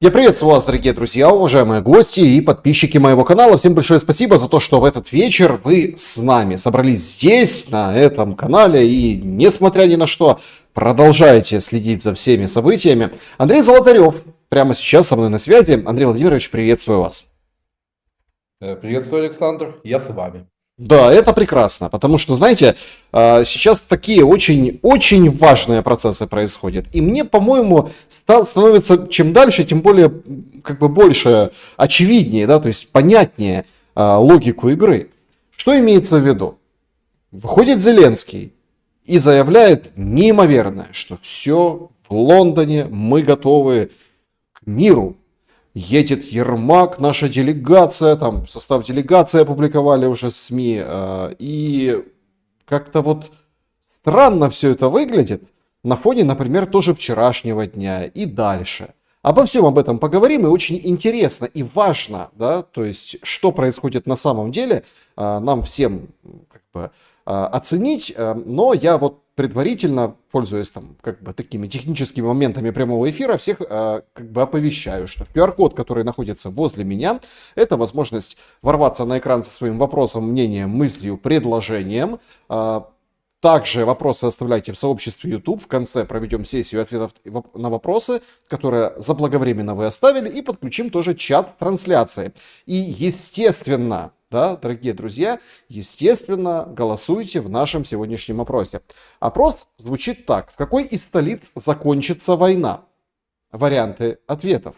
Я приветствую вас, дорогие друзья, уважаемые гости и подписчики моего канала. Всем большое спасибо за то, что в этот вечер вы с нами собрались здесь, на этом канале, и, несмотря ни на что, продолжаете следить за всеми событиями. Андрей Золотарев прямо сейчас со мной на связи. Андрей Владимирович, приветствую вас. Приветствую, Александр, я с вами. Да, это прекрасно, потому что, знаете, сейчас такие очень важные процессы происходят. И мне, по-моему, становится чем дальше, тем более, больше очевиднее, да, то есть понятнее логику игры. Что имеется в виду? Выходит Зеленский и заявляет неимоверное, что все в Лондоне, мы готовы к миру. Едет Ермак, наша делегация, там состав делегации опубликовали уже СМИ, и как-то вот странно все это выглядит на фоне, например, тоже вчерашнего дня и дальше. Обо всем об этом поговорим, и очень интересно и важно, да, то есть, что происходит на самом деле, нам всем оценить, но я вот предварительно, пользуясь такими техническими моментами прямого эфира, всех оповещаю, что QR-код, который находится возле меня, это возможность ворваться на экран со своим вопросом, мнением, мыслью, предложением. Также вопросы оставляйте в сообществе YouTube. В конце проведем сессию ответов на вопросы, которые заблаговременно вы оставили, и подключим тоже чат трансляции. И естественно, да, дорогие друзья, естественно, голосуйте в нашем сегодняшнем опросе. Опрос звучит так. В какой из столиц закончится война? Варианты ответов.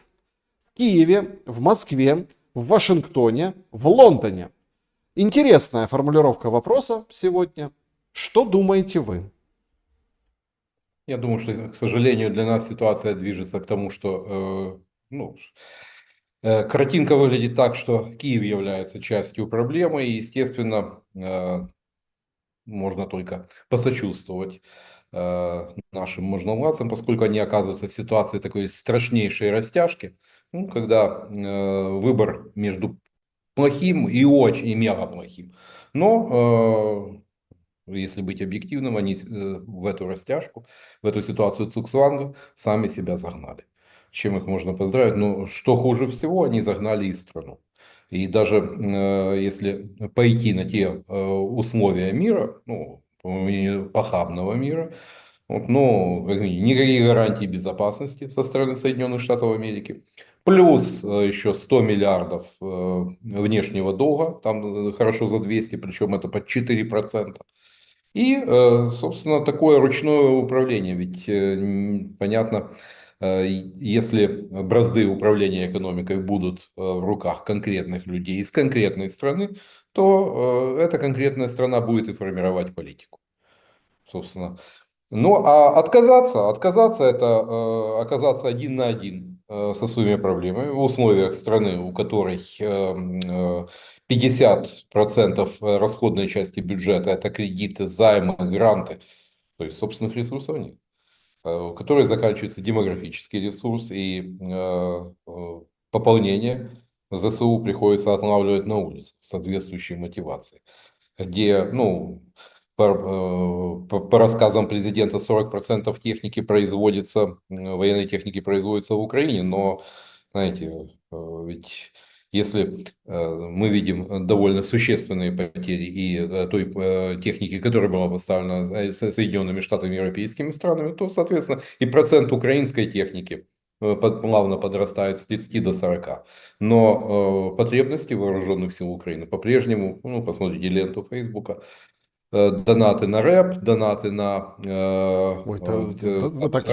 В Киеве, в Москве, в Вашингтоне, в Лондоне. Интересная формулировка вопроса сегодня. Что думаете вы? Я думаю, что, к сожалению, для нас ситуация движется к тому, что картинка выглядит так, что Киев является частью проблемы, и, естественно, можно только посочувствовать нашим можновладцам, поскольку они оказываются в ситуации такой страшнейшей растяжки, когда выбор между плохим и очень, и мега плохим. Но если быть объективным, они в эту растяжку, в эту ситуацию цуксванга сами себя загнали. С чем их можно поздравить? Но что хуже всего, они загнали и страну. И даже если пойти на те условия мира, похабного мира, никаких гарантий безопасности со стороны Соединенных Штатов Америки. Плюс еще 100 миллиардов внешнего долга, там хорошо за 200, причем это под 4%. И, собственно, такое ручное управление. Ведь понятно, если бразды управления экономикой будут в руках конкретных людей из конкретной страны, то эта конкретная страна будет и формировать политику. Собственно. Ну, а отказаться это оказаться один на один со своими проблемами в условиях страны, у которой 50% расходной части бюджета это кредиты, займы, гранты, то есть собственных ресурсов нет, у которой заканчивается демографический ресурс, и пополнение ЗСУ приходится останавливать на улице с соответствующей мотивацией, где, по рассказам президента, 40% техники производится, военной техники производится в Украине, но, знаете, ведь если мы видим довольно существенные потери и той техники, которая была поставлена Соединенными Штатами и европейскими странами, то, соответственно, и процент украинской техники плавно подрастает с 30 до 40. Но потребности вооруженных сил Украины по-прежнему, посмотрите ленту Фейсбука, донаты на рэп, донаты на Ой, транспорт. вы так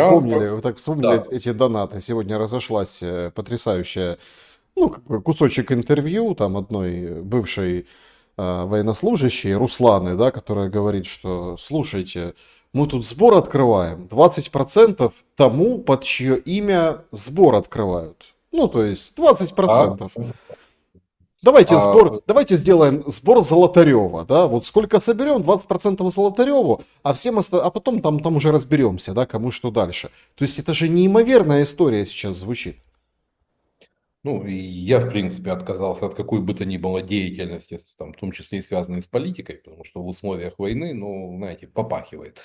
вспомнили Да. эти донаты. Сегодня разошлась потрясающая, кусочек интервью там одной бывшей военнослужащей Русланы, да, которая говорит, что слушайте, мы тут сбор открываем, 20% тому, под чье имя сбор открывают. Ну, то есть 20%. А, Давайте сделаем сбор Золотарева, да, вот сколько соберем, 20% Золотареву, а потом там уже разберемся, да, кому что дальше. То есть это же неимоверная история сейчас звучит. и я, в принципе, отказался от какой бы то ни было деятельности, там, в том числе и связанной с политикой, потому что в условиях войны, знаете, попахивает.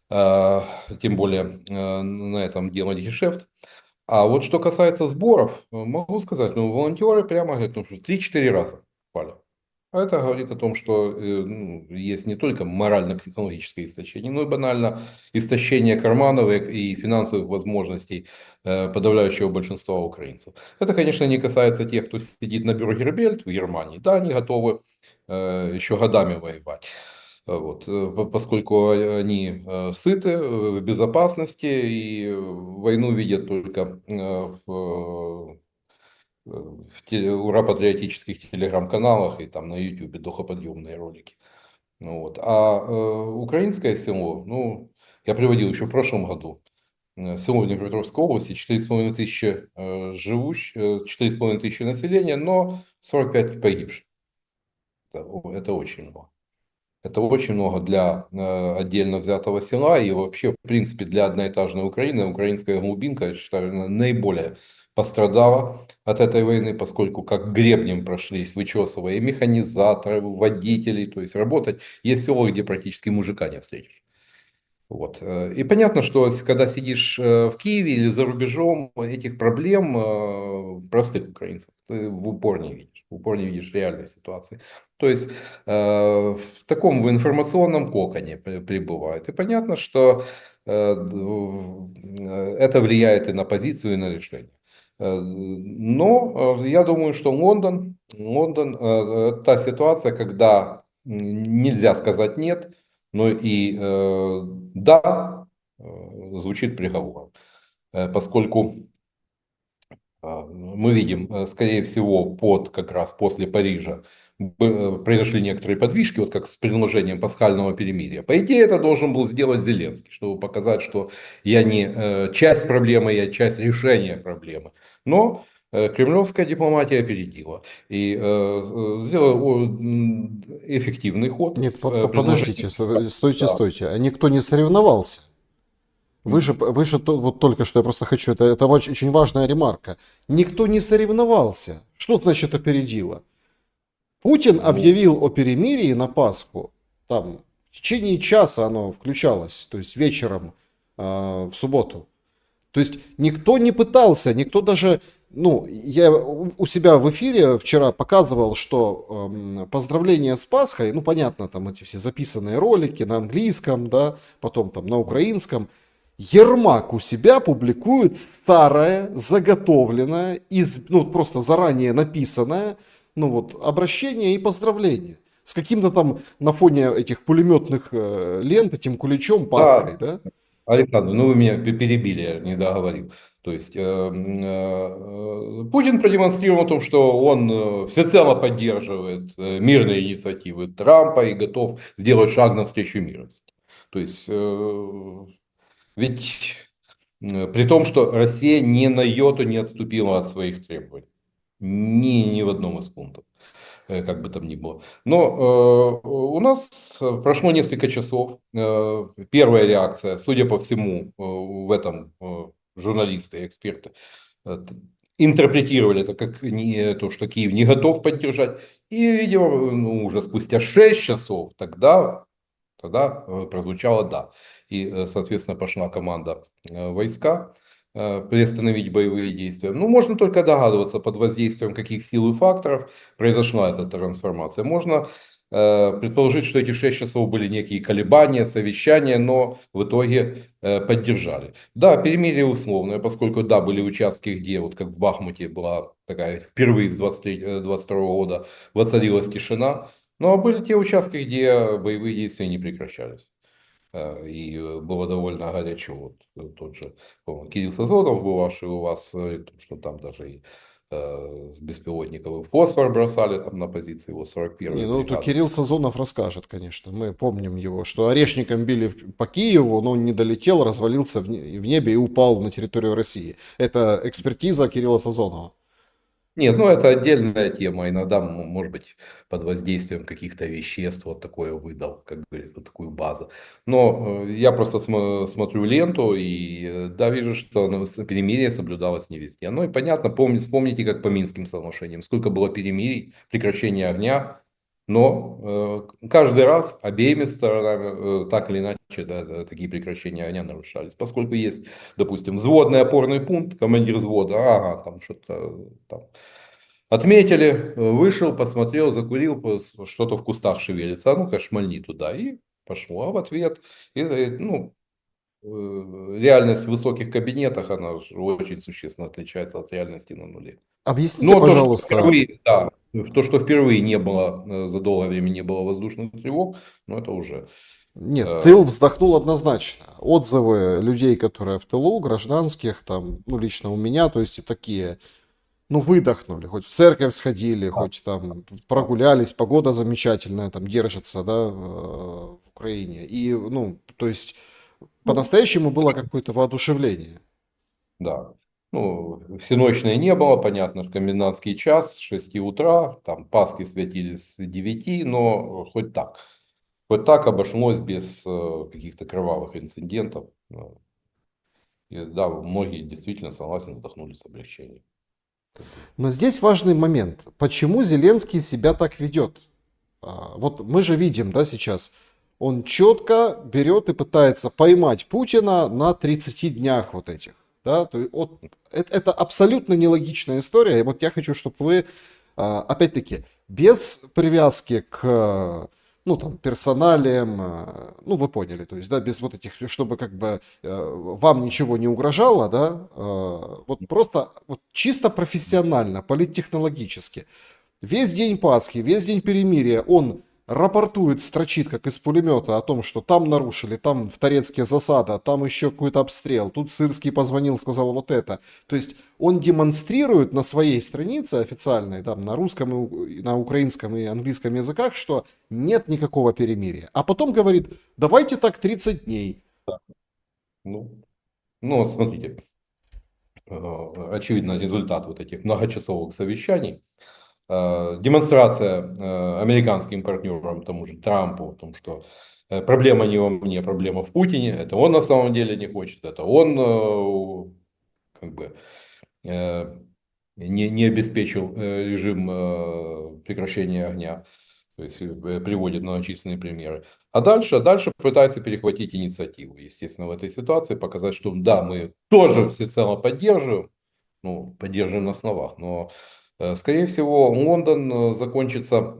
Тем более на этом делать гешефт. А вот что касается сборов, могу сказать, ну, волонтеры прямо говорят, ну, что 3-4 раза пали. А это говорит о том, что ну, есть не только морально-психологическое истощение, но и банально истощение карманов и финансовых возможностей подавляющего большинства украинцев. Это, конечно, не касается тех, кто сидит на Бюргербельт в Германии. Да, они готовы еще годами воевать. Вот, поскольку они сыты, в безопасности и войну видят только ура-патриотических телеграм-каналах и там на YouTube духоподъемные ролики. Ну, вот. А украинское село, ну, я приводил еще в прошлом году, село в Днепропетровской области, 4,5 тысячи живущих, 4,5 тысячи населения, но 45 погибших. Это очень много. Это очень много для отдельно взятого села и вообще, в принципе, для одноэтажной Украины. Украинская глубинка, я считаю, наиболее пострадала от этой войны, поскольку как гребнем прошлись, вычесывая и механизаторов, водителей. То есть работать есть село, где практически мужика не встретишь. Вот. И понятно, что когда сидишь в Киеве или за рубежом, этих проблем простых украинцев ты в упор не видишь. В упор не видишь реальной ситуации. То есть в таком информационном коконе пребывают. И понятно, что это влияет и на позицию, и на решение. Но я думаю, что Лондон та ситуация, когда нельзя сказать нет, но и да, звучит приговор, поскольку мы видим, скорее всего, как раз после Парижа произошли некоторые подвижки, вот как с предложением пасхального перемирия. По идее, это должен был сделать Зеленский, чтобы показать, что я не часть проблемы, я часть решения проблемы. Но кремлевская дипломатия опередила и сделала эффективный ход Нет, с подождите, предложением. стойте, Да. стойте. А никто не соревновался. Вот только что, я просто хочу, это очень важная ремарка. Никто не соревновался. Что значит опередило? Путин Ну, объявил о перемирии на Пасху. Там в течение часа оно включалось, то есть вечером в субботу. То есть никто не пытался, никто даже, ну, я у себя в эфире вчера показывал, что поздравления с Пасхой, ну, понятно, там эти все записанные ролики на английском, да, потом там на украинском. Ермак у себя публикует старое, заготовленное, ну, просто заранее написанное, ну, вот, обращение и поздравление. С каким-то там на фоне этих пулеметных лент, этим куличом, Пасхой, да, да? Александр, ну вы меня перебили, я не договорил. То есть Путин продемонстрировал том, что он всецело поддерживает мирные инициативы Трампа и готов сделать шаг навстречу мирности. То есть ведь при том, что Россия ни на йоту не отступила от своих требований. Ни в одном из пунктов, как бы там ни было. Но у нас прошло несколько часов. Первая реакция, судя по всему, в этом журналисты и эксперты э, интерпретировали это как то, что Киев не готов поддержать. И, видимо, ну, уже спустя 6 часов тогда прозвучало «да». И, соответственно, пошла команда войска приостановить боевые действия. Ну, можно только догадываться, под воздействием каких сил и факторов произошла эта трансформация. Можно предположить, что эти 6 часов были некие колебания, совещания, но в итоге поддержали. Да, перемирие условное, поскольку, да, были участки, где, вот как в Бахмуте была такая впервые с 22 года воцарилась тишина, но были те участки, где боевые действия не прекращались. И было довольно горячо. Вот тот же, по-моему, Кирилл Сазонов был ваш, и у вас, что там даже и с беспилотников и фосфор бросали там на позиции его Не, 41-й ну то бригады. Кирилл Сазонов расскажет, конечно. Мы помним его, что орешником били по Киеву, но он не долетел, развалился в небе и упал на территорию России. Это экспертиза Кирилла Сазонова. Нет, ну это отдельная тема. Иногда, может быть, под воздействием каких-то веществ вот такое выдал, как говорится, вот такую базу. Но я просто смотрю ленту и да, вижу, что перемирие соблюдалось не везде. Ну и понятно, вспомните, как по Минским соглашениям, сколько было перемирий, прекращения огня, Но каждый раз обеими сторонами так или иначе да, такие прекращения огня нарушались. Поскольку есть, допустим, взводный опорный пункт, командир взвода, ага, там что-то там отметили, вышел, посмотрел, закурил, что-то в кустах шевелится, а ну-ка шмальни туда. И пошло. А в ответ, ну, реальность в высоких кабинетах, она очень существенно отличается от реальности на нуле. Объясните, Но то, что пожалуйста, впервые, да, то, что впервые не было, за долгое время не было воздушных тревог, ну это уже, нет, э, тыл вздохнул однозначно. Отзывы людей, которые в тылу, гражданских, там, ну, лично у меня, то есть и такие, ну, выдохнули, хоть в церковь сходили, да, хоть там да. прогулялись, погода замечательная, там держится, да, в Украине. И, ну, то есть Ну, по-настоящему было какое-то воодушевление. да. Ну, всеночной не было, понятно, в комендантский час с 6 утра, там Пасхи светились с 9, но хоть так. Хоть так обошлось без каких-то кровавых инцидентов. И да, многие действительно, согласен, вздохнули с облегчением. Но здесь важный момент. Почему Зеленский себя так ведет? Вот мы же видим, да, сейчас, он четко берет и пытается поймать Путина на 30 днях вот этих. Да, то есть вот, это абсолютно нелогичная история. И вот я хочу, чтобы вы, опять-таки, без привязки к, ну, там, персоналиям, ну, вы поняли, то есть, да, без вот этих, чтобы как бы вам ничего не угрожало, да, вот просто вот чисто профессионально, политтехнологически. Весь день Пасхи, весь день перемирия он рапортует, строчит как из пулемета о том, что там нарушили, там в Торецке засада, там еще какой-то обстрел, тут Сырский позвонил, сказал вот это. То есть он демонстрирует на своей странице официальной, там на русском, на украинском и английском языках, что нет никакого перемирия. А потом говорит, давайте так 30 дней. Ну, ну вот смотрите, очевидно, результат вот этих многочасовых совещаний. Демонстрация американским партнерам, тому же Трампу, о том, что проблема не во мне, проблема в Путине. Это он на самом деле не хочет, это он как бы э, не обеспечил режим прекращения огня. То есть приводит многочисленные примеры. А дальше пытается перехватить инициативу, естественно, в этой ситуации, показать, что да, мы тоже всецело поддерживаем, ну, поддерживаем на словах, но, скорее всего, Лондон закончится,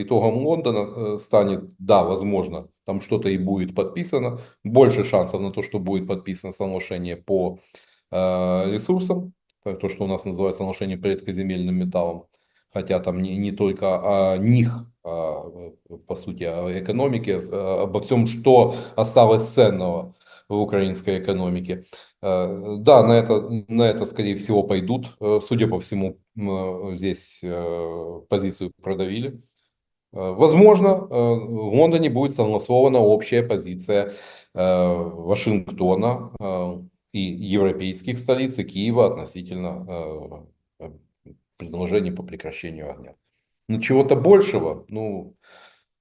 итогом Лондона станет, да, возможно, там что-то и будет подписано, больше шансов на то, что будет подписано соглашение по ресурсам, то, что у нас называется соглашение по редкоземельным металлам, хотя там не только о них, по сути, о экономике, обо всем, что осталось ценного в украинской экономике. Да, на это, скорее всего, пойдут. Судя по всему, здесь позицию продавили. Возможно, в Лондоне будет согласована общая позиция Вашингтона и европейских столиц, и Киева относительно предложений по прекращению огня. Но чего-то большего, ну,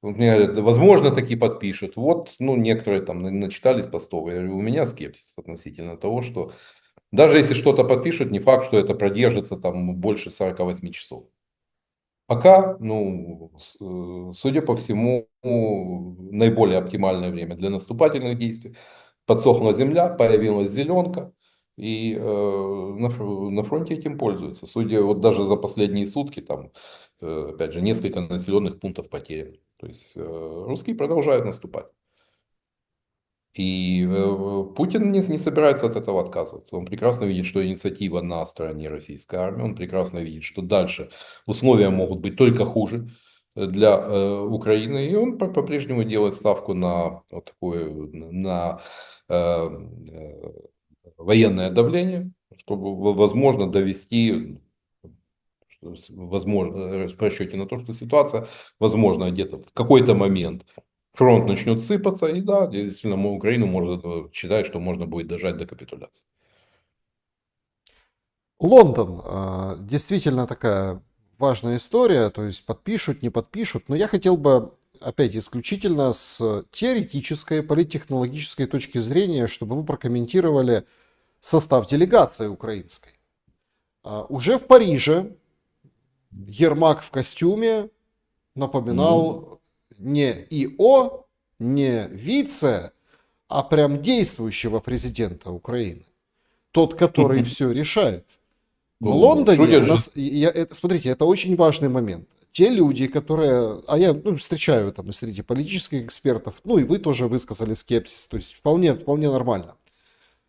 вот мне говорят, «Да, возможно, таки подпишут». Вот, ну, некоторые там начитались постов. Я говорю, у меня скепсис относительно того, что даже если что-то подпишут, не факт, что это продержится там больше 48 часов. Пока, ну, судя по всему, наиболее оптимальное время для наступательных действий. Подсохла земля, появилась зеленка, и на фронте этим пользуются. Судя вот даже за последние сутки, там, опять же, несколько населенных пунктов потеряно. То есть русские продолжают наступать. И Путин не собирается от этого отказываться. Он прекрасно видит, что инициатива на стороне российской армии. Он прекрасно видит, что дальше условия могут быть только хуже для Украины. И он по-прежнему делает ставку на вот такое, на военное давление, чтобы возможно довести, возможно, в расчете на то, что ситуация, возможно, где-то в какой-то момент фронт начнет сыпаться, и да, действительно, Украину может считать, что можно будет дожать до капитуляции. Лондон, действительно такая важная история, то есть подпишут, не подпишут, но я хотел бы опять исключительно с теоретической, политтехнологической точки зрения, чтобы вы прокомментировали состав делегации украинской. Уже в Париже Ермак в костюме напоминал не ИО, не вице, а прям действующего президента Украины. Тот, который все решает. В Ну, Лондоне, шутят же. смотрите, это очень важный момент. Те люди, которые, а я встречаю там и среди политических экспертов, ну и вы тоже высказали скепсис, то есть вполне нормально.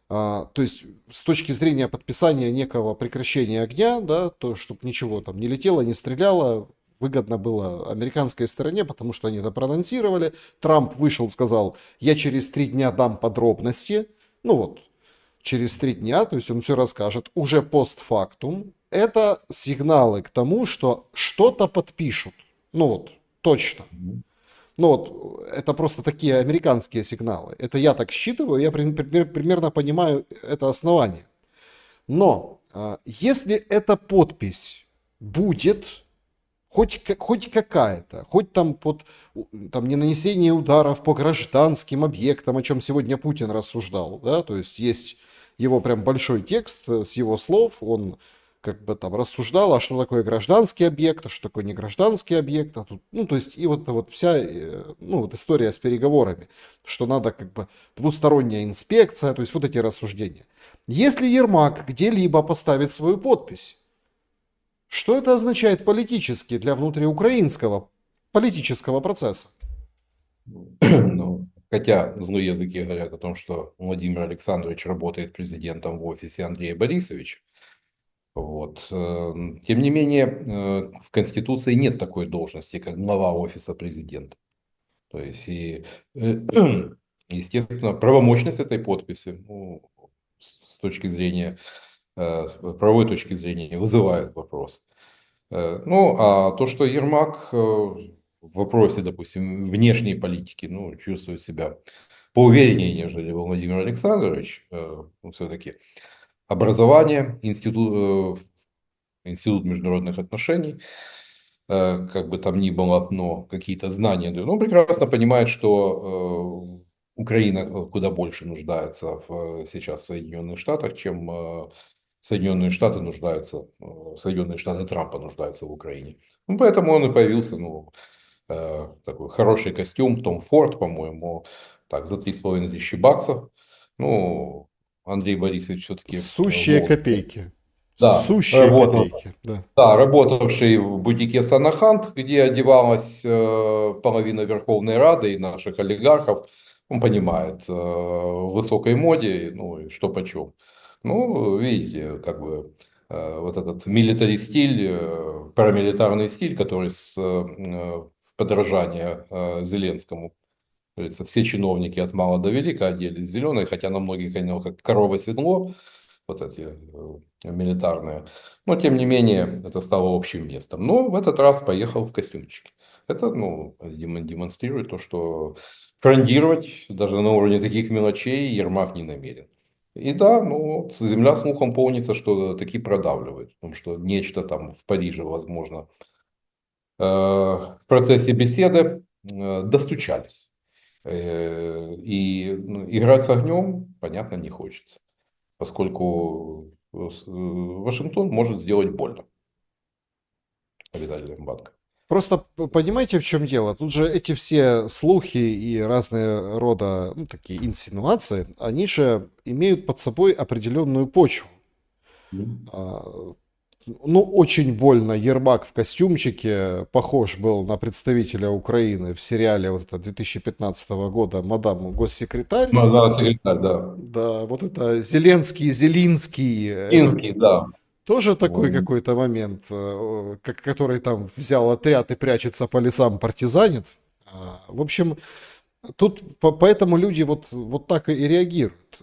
То есть с точки зрения подписания некого прекращения огня, да, то, чтобы ничего там не летело, не стреляло, выгодно было американской стороне, потому что они это проанонсировали. Трамп вышел, сказал, я через 3 дня дам подробности. Ну вот, через 3 дня, то есть он все расскажет, уже постфактум. Это сигналы к тому, что что-то подпишут. Ну вот, точно. Ну вот, это просто такие американские сигналы. Это я так считываю, я примерно понимаю это основание. Но если эта подпись будет хоть какая-то, хоть там под там, не нанесение ударов по гражданским объектам, о чем сегодня Путин рассуждал, да, то есть его прям большой текст с его слов, он как бы там рассуждал, а что такое гражданский объект, а что такое негражданский объект, а тут, ну, то есть, и вот вся, ну, вот история с переговорами, что надо как бы двусторонняя инспекция, то есть вот эти рассуждения. Если Ермак где-либо поставит свою подпись, что это означает политически для внутриукраинского политического процесса? Ну, хотя злые языки говорят о том, что Владимир Александрович работает президентом в офисе Андрея Борисовича. Вот. Тем не менее, в Конституции нет такой должности, как глава офиса президента. То есть, естественно, правомощность этой подписи, ну, с точки зрения, правовой точки зрения, вызывает вопрос. Ну, а то, что Ермак в вопросе, допустим, внешней политики, ну, чувствует себя поувереннее, нежели Владимир Александрович, все-таки образование, институт международных отношений, как бы там ни было, но какие-то знания дают. Он прекрасно понимает, что Украина куда больше нуждается сейчас в Соединенных Штатах, чем Соединенные Штаты нуждаются, Соединенные Штаты Трампа нуждаются в Украине. Ну, поэтому он и появился, ну, такой хороший костюм, Том Форд, по-моему, так, за 3,5 тысячи баксов. Ну, Андрей Борисович все-таки Сущие молод. копейки. Да, Сущие работал. копейки, да. Да, работавший в бутике Санахант, где одевалась половина Верховной Рады и наших олигархов, он понимает в высокой моде, ну и что почем. Ну, видите, как бы вот этот милитари стиль, парамилитарный стиль, который в подражание Зеленскому. Как говорится, все чиновники от мала до велика оделись в зеленые, хотя на многих они как корова седло, вот эти милитарные. Но, тем не менее, это стало общим местом. Но в этот раз поехал в костюмчике. Это, ну, демонстрирует то, что фрондировать даже на уровне таких мелочей Ермак не намерен. И да, ну, земля слухом полнится, что таки продавливает. Потому что нечто там в Париже, возможно, в процессе беседы достучались. И ну, играть с огнем, понятно, не хочется, поскольку Вашингтон может сделать больно обитателям банка. Просто понимаете, в чем дело? Тут же эти все слухи и разные рода, ну, такие инсинуации, они же имеют под собой определенную почву. А, Ну, очень больно Ермак в костюмчике похож был на представителя Украины в сериале вот это 2015 года «Мадам госсекретарь». Ну, да, секретарь, да. Да, вот это Зеленский, это Финский, да. тоже такой какой-то момент, который там взял отряд и прячется по лесам, партизанит. В общем, тут поэтому люди вот так и реагируют.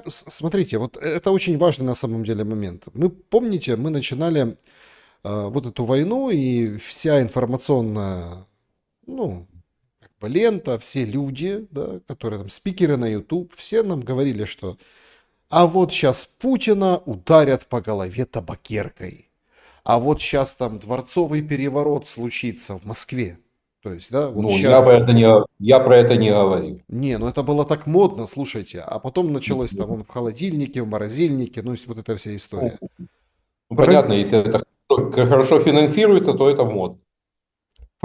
Смотрите, вот это очень важный на самом деле момент. Помните, мы начинали вот эту войну, и вся информационная, ну, как бы лента, все люди, да, которые там спикеры на YouTube, все нам говорили, что а вот сейчас Путина ударят по голове табакеркой. А вот сейчас там дворцовый переворот случится в Москве. То есть, да, вот Ну, я сейчас... про это не говорил. Не, ну это было так модно, слушайте. А потом началось там он в холодильнике, в морозильнике, ну, вот эта вся история. Ну, Про- понятно, если это хорошо финансируется, то это мод.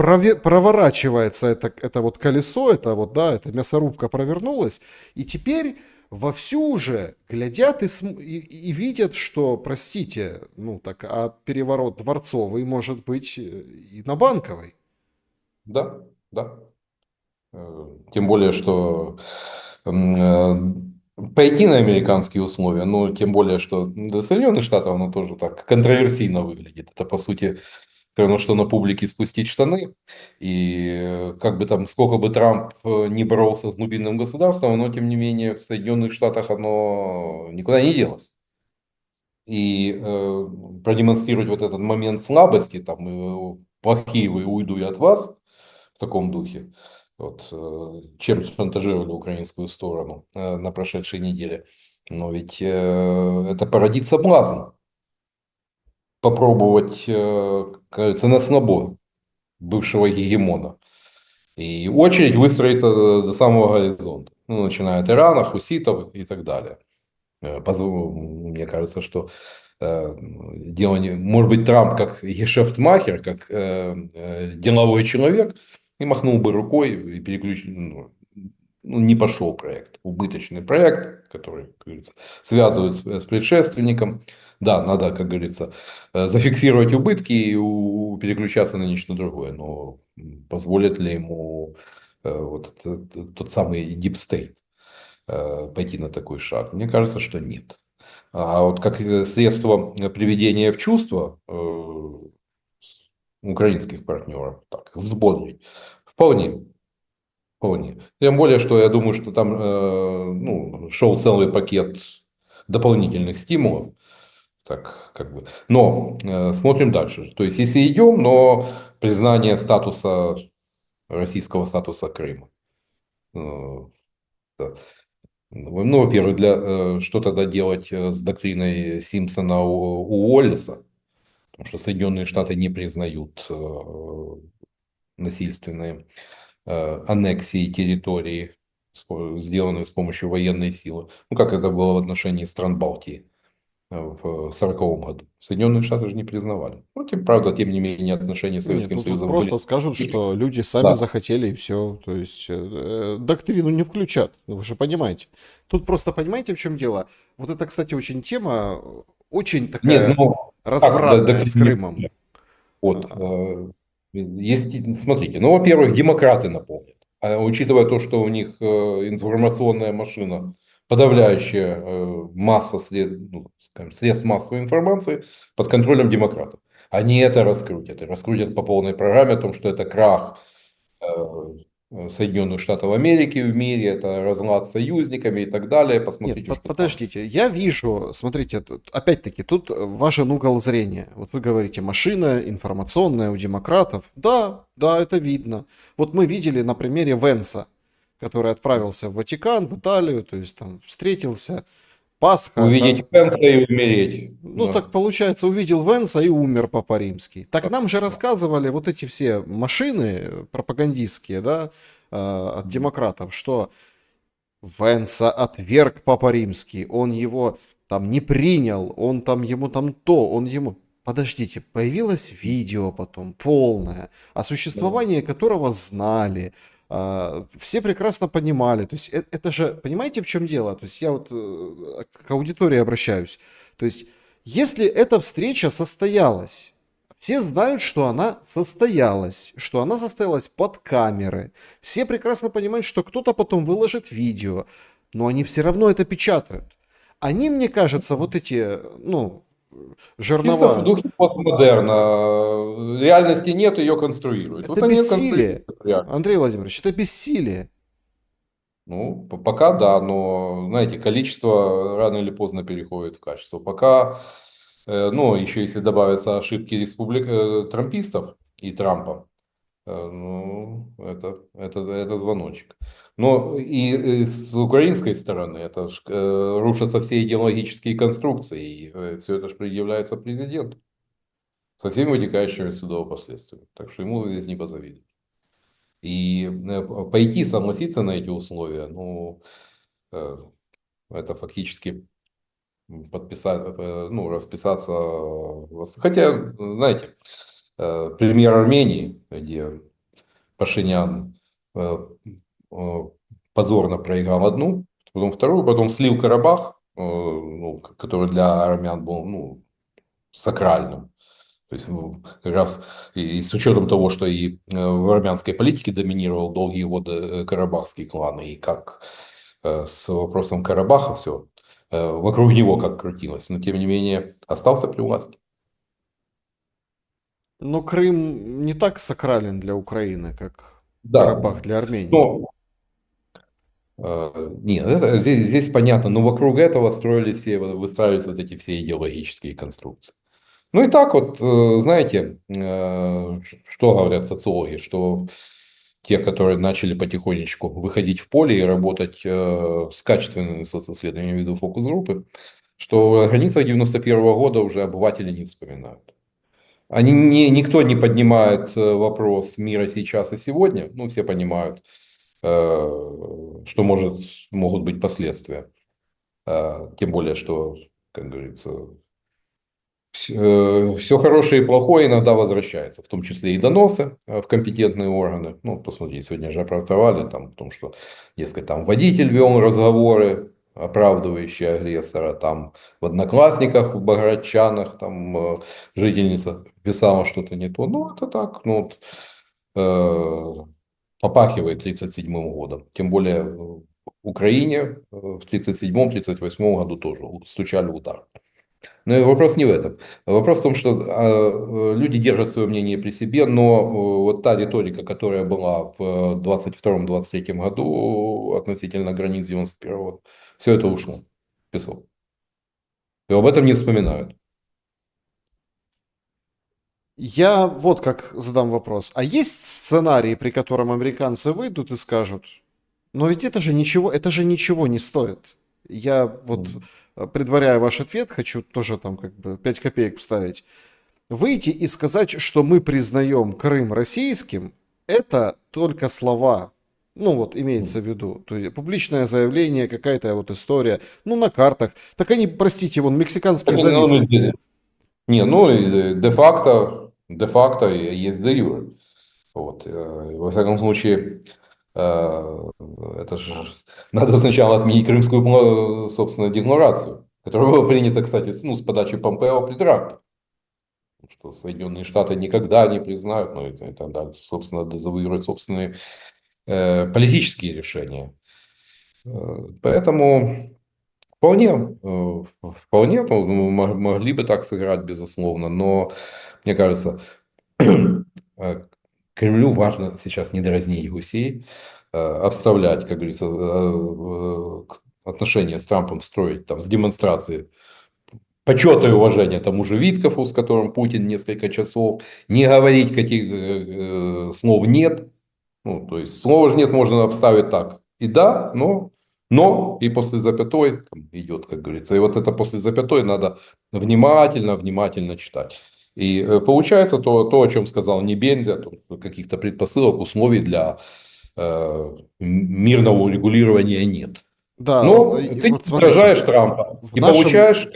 проворачивается это вот колесо, это вот, да, эта мясорубка провернулась, и теперь вовсю уже глядят и видят, что, простите, ну так, а переворот дворцовый может быть и на Банковой. Да, да. Тем более, что пойти на американские условия, но тем более, что для Соединенных Штатов оно тоже так контроверсийно выглядит. Это, по сути, все равно, что на публике спустить штаны. И как бы там, сколько бы Трамп не боролся с глубинным государством, но тем не менее в Соединенных Штатах оно никуда не делось. И продемонстрировать вот этот момент слабости, там, плохие вы, уйду я от вас, в таком духе, вот, чем шантажировали украинскую сторону на прошедшей неделе. Но ведь это породит соблазн попробовать, как говорится, на слабо бывшего гегемона. И очередь выстроится до самого горизонта. Ну, начиная от Ирана, хуситов и так далее. Мне кажется, что дело не... Может быть, Трамп как гешефтмахер, как деловой человек, и махнул бы рукой и переключил, ну, не пошел проект. Убыточный проект, который, как говорится, связывают с предшественником. Да, надо, как говорится, зафиксировать убытки и переключаться на нечто другое. Но позволит ли ему вот тот самый deep state пойти на такой шаг? Мне кажется, что нет. А вот как средство приведения в чувство украинских партнеров, так, взбодрить, вполне. Вполне. Тем более, что я думаю, что там ну, шел целый пакет дополнительных стимулов. Так, как бы. Но смотрим дальше. То есть, если идем, но признание статуса, российского статуса Крыма. Э, да. Ну, во-первых, что тогда делать с доктриной Симпсона у Уоллеса? Потому что Соединенные Штаты не признают насильственные аннексии территории, сделанные с помощью военной силы. Ну, как это было в отношении стран Балтии в 1940 году. Соединенные Штаты же не признавали. Ну, правда, тем не менее, отношения с Нет, Советским ну тут Союзом были. просто скажут, что люди сами Да. захотели и все. То есть доктрину не включат, ну, вы же понимаете. Тут просто понимаете, в чем дело? Вот это, кстати, очень тема, очень Нет, такая ну, как развратная с Крымом. доктрина? Вот, есть, смотрите, ну, во-первых, демократы напомнят. А учитывая то, что у них информационная машина, подавляющая масса ну, скажем, средств массовой информации под контролем демократов. Они это раскрутят. И раскрутят по полной программе о том, что это крах Соединенных Штатов Америки в мире, это разлад с союзниками и так далее. Нет, Посмотрите, что там. подождите, я вижу, смотрите, опять-таки, тут важен угол зрения. Вот вы говорите, машина информационная у демократов. Да, да, это видно. Вот мы видели на примере Венса, который отправился в Ватикан, в Италию, то есть там встретился, Пасха, Увидеть да. Пенса и умереть. Ну, Да. так получается, увидел Венса и умер по-римски. Так нам же рассказывали вот эти все машины пропагандистские, да, от демократов, что Венса отверг Папа Римский, он его там не принял, он там ему там то, он ему... Подождите, появилось видео потом полное, о существовании которого знали, все прекрасно понимали. То есть это же, понимаете, в чем дело? То есть я вот к аудитории обращаюсь. То есть если эта встреча состоялась, все знают, что она состоялась под камеры. Все прекрасно понимают, что кто-то потом выложит видео, но они все равно это печатают. Они, мне кажется, вот эти, ну, Чисто в жернова, духе постмодерна. Реальности нет, ее конструируют. это Вот они конструируют бессилие. реальность. Андрей Владимирович, это бессилие. Ну, пока да, но, знаете, количество рано или поздно переходит в качество. Пока, ну, еще если добавятся ошибки трампистов и Трампа, ну, это звоночек. Но и с украинской стороны это рушатся все идеологические конструкции, и все это же предъявляется президенту со всеми вытекающими отсюда последствиями. Так что ему здесь не позавидуешь. И пойти согласиться на эти условия, ну, э, это фактически подписать, ну, расписаться. Хотя, знаете, пример Армении, где Пашинян э, э, позорно проиграл одну, потом вторую, потом слил Карабах, ну, который для армян был, ну, сакральным. То есть, ну, как раз и с учетом того, что и в армянской политике доминировал долгие годы карабахский клан, и как с вопросом Карабаха все вокруг него как крутилось, но тем не менее остался при власти. Но Крым не так сакрален для Украины, как Да, Карабах для Армении. но нет, здесь понятно, но вокруг этого строились все, выстраивались вот эти все идеологические конструкции. Ну и так вот, знаете, что говорят социологи, что те, которые начали потихонечку выходить в поле и работать с качественными социсследованиями, ввиду фокус-группы, что о границах 91 года уже обыватели не вспоминают. Никто не поднимает вопрос мира сейчас и сегодня, ну все понимают, что могут быть последствия. Тем более, что, как говорится, все хорошее и плохое иногда возвращается, в том числе и доносы в компетентные органы. Ну, посмотрите, сегодня же оправдывали там, о том, что, дескать, там водитель вел разговоры, оправдывающие агрессора, там в Одноклассниках, в Богородчанах, там жительница писала что-то не то. Ну, это так, ну, вот, попахивает 37-м годом. Тем более в Украине в 37-38 году тоже стучали в удар. Но и вопрос не в этом. Вопрос в том, что люди держат свое мнение при себе, но вот та риторика, которая была в 22-23 году относительно границ 91-го, все это ушло в песок. И об этом не вспоминают. Я вот как задам вопрос. А есть сценарий, при котором американцы выйдут и скажут, но ведь это же ничего не стоит. Я вот, предваряя ваш ответ, хочу тоже там как бы 5 копеек вставить. Выйти и сказать, что мы признаем Крым российским, это только слова. Ну вот, имеется в виду. То есть публичное заявление, какая-то вот история. Ну, на картах. Так они, простите, вон, Мексиканский залив. Не, ну, де факто есть де юре. Вот. Во всяком случае, это же надо сначала отменить Крымскую, собственно, декларацию, которая была принята, кстати, ну, с подачи Помпео при Трампе, что Соединенные Штаты никогда не признают, ну и так далее, собственно, дезавуируют собственные политические решения. Поэтому вполне могли бы так сыграть, безусловно, но мне кажется, Кремлю важно сейчас не дразнить гусей, обставлять, как говорится, отношения с Трампом строить там с демонстрацией почета и уважения тому же Виткофу, с которым Путин несколько часов, не говорить каких слов нет. Ну, то есть слово же нет можно обставить так. И да, но и после запятой там, идет, как говорится. И вот это после запятой надо внимательно читать. И получается то, о чем сказал Небензя, каких-то предпосылок, условий для мирного урегулирования нет. Да, Но ты не вот смотрите, подражаешь Трампа в и нашем получаешь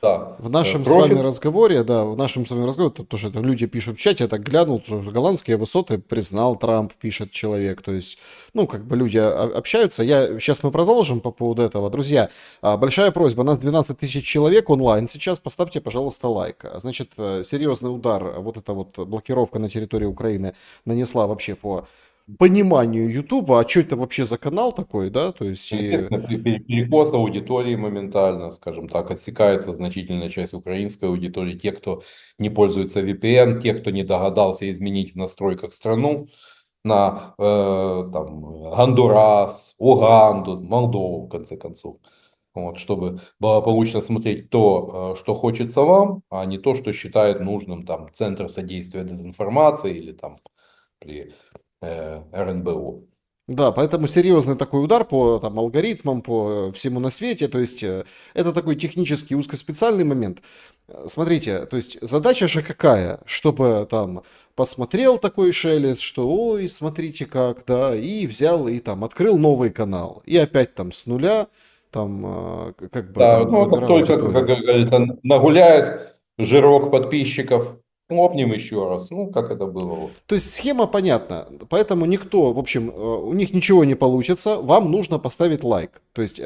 да, В нашем с вами профит. разговоре, да, в нашем с вами разговоре, то, что там люди пишут в чате, я так глянул, что голландские высоты признал Трамп, пишет человек, то есть, ну, как бы люди общаются. Сейчас мы продолжим по поводу этого. Друзья, большая просьба, нас 12 тысяч человек онлайн сейчас, поставьте, пожалуйста, лайк. Значит, серьезный удар, вот эта вот блокировка на территории Украины нанесла вообще по пониманию Ютуба, а что это вообще за канал такой, да, то есть, и Естественно, перекос аудитории моментально, скажем так, отсекается значительная часть украинской аудитории. Те, кто не пользуется VPN, те, кто не догадался изменить в настройках страну на там, Гондурас, Уганду, Молдову, в конце концов. Вот, чтобы благополучно смотреть то, что хочется вам, а не то, что считает нужным там, Центр содействия дезинформации или там, при РНБО. да, поэтому серьезный такой удар по там, алгоритмам, по всему на свете. То есть это такой технический узкоспециальный момент. Смотрите, то есть задача же какая? Чтобы там посмотрел такой шелест, что ой, смотрите как, да, и взял и там открыл новый канал. И опять там с нуля там как бы Да, там ну, как набирал только, как аудиторию. говорится, нагуляет жирок подписчиков, Лопнем еще раз. Ну, как это было. Вот. То есть схема понятна, поэтому никто, в общем, у них ничего не получится, вам нужно поставить лайк. То есть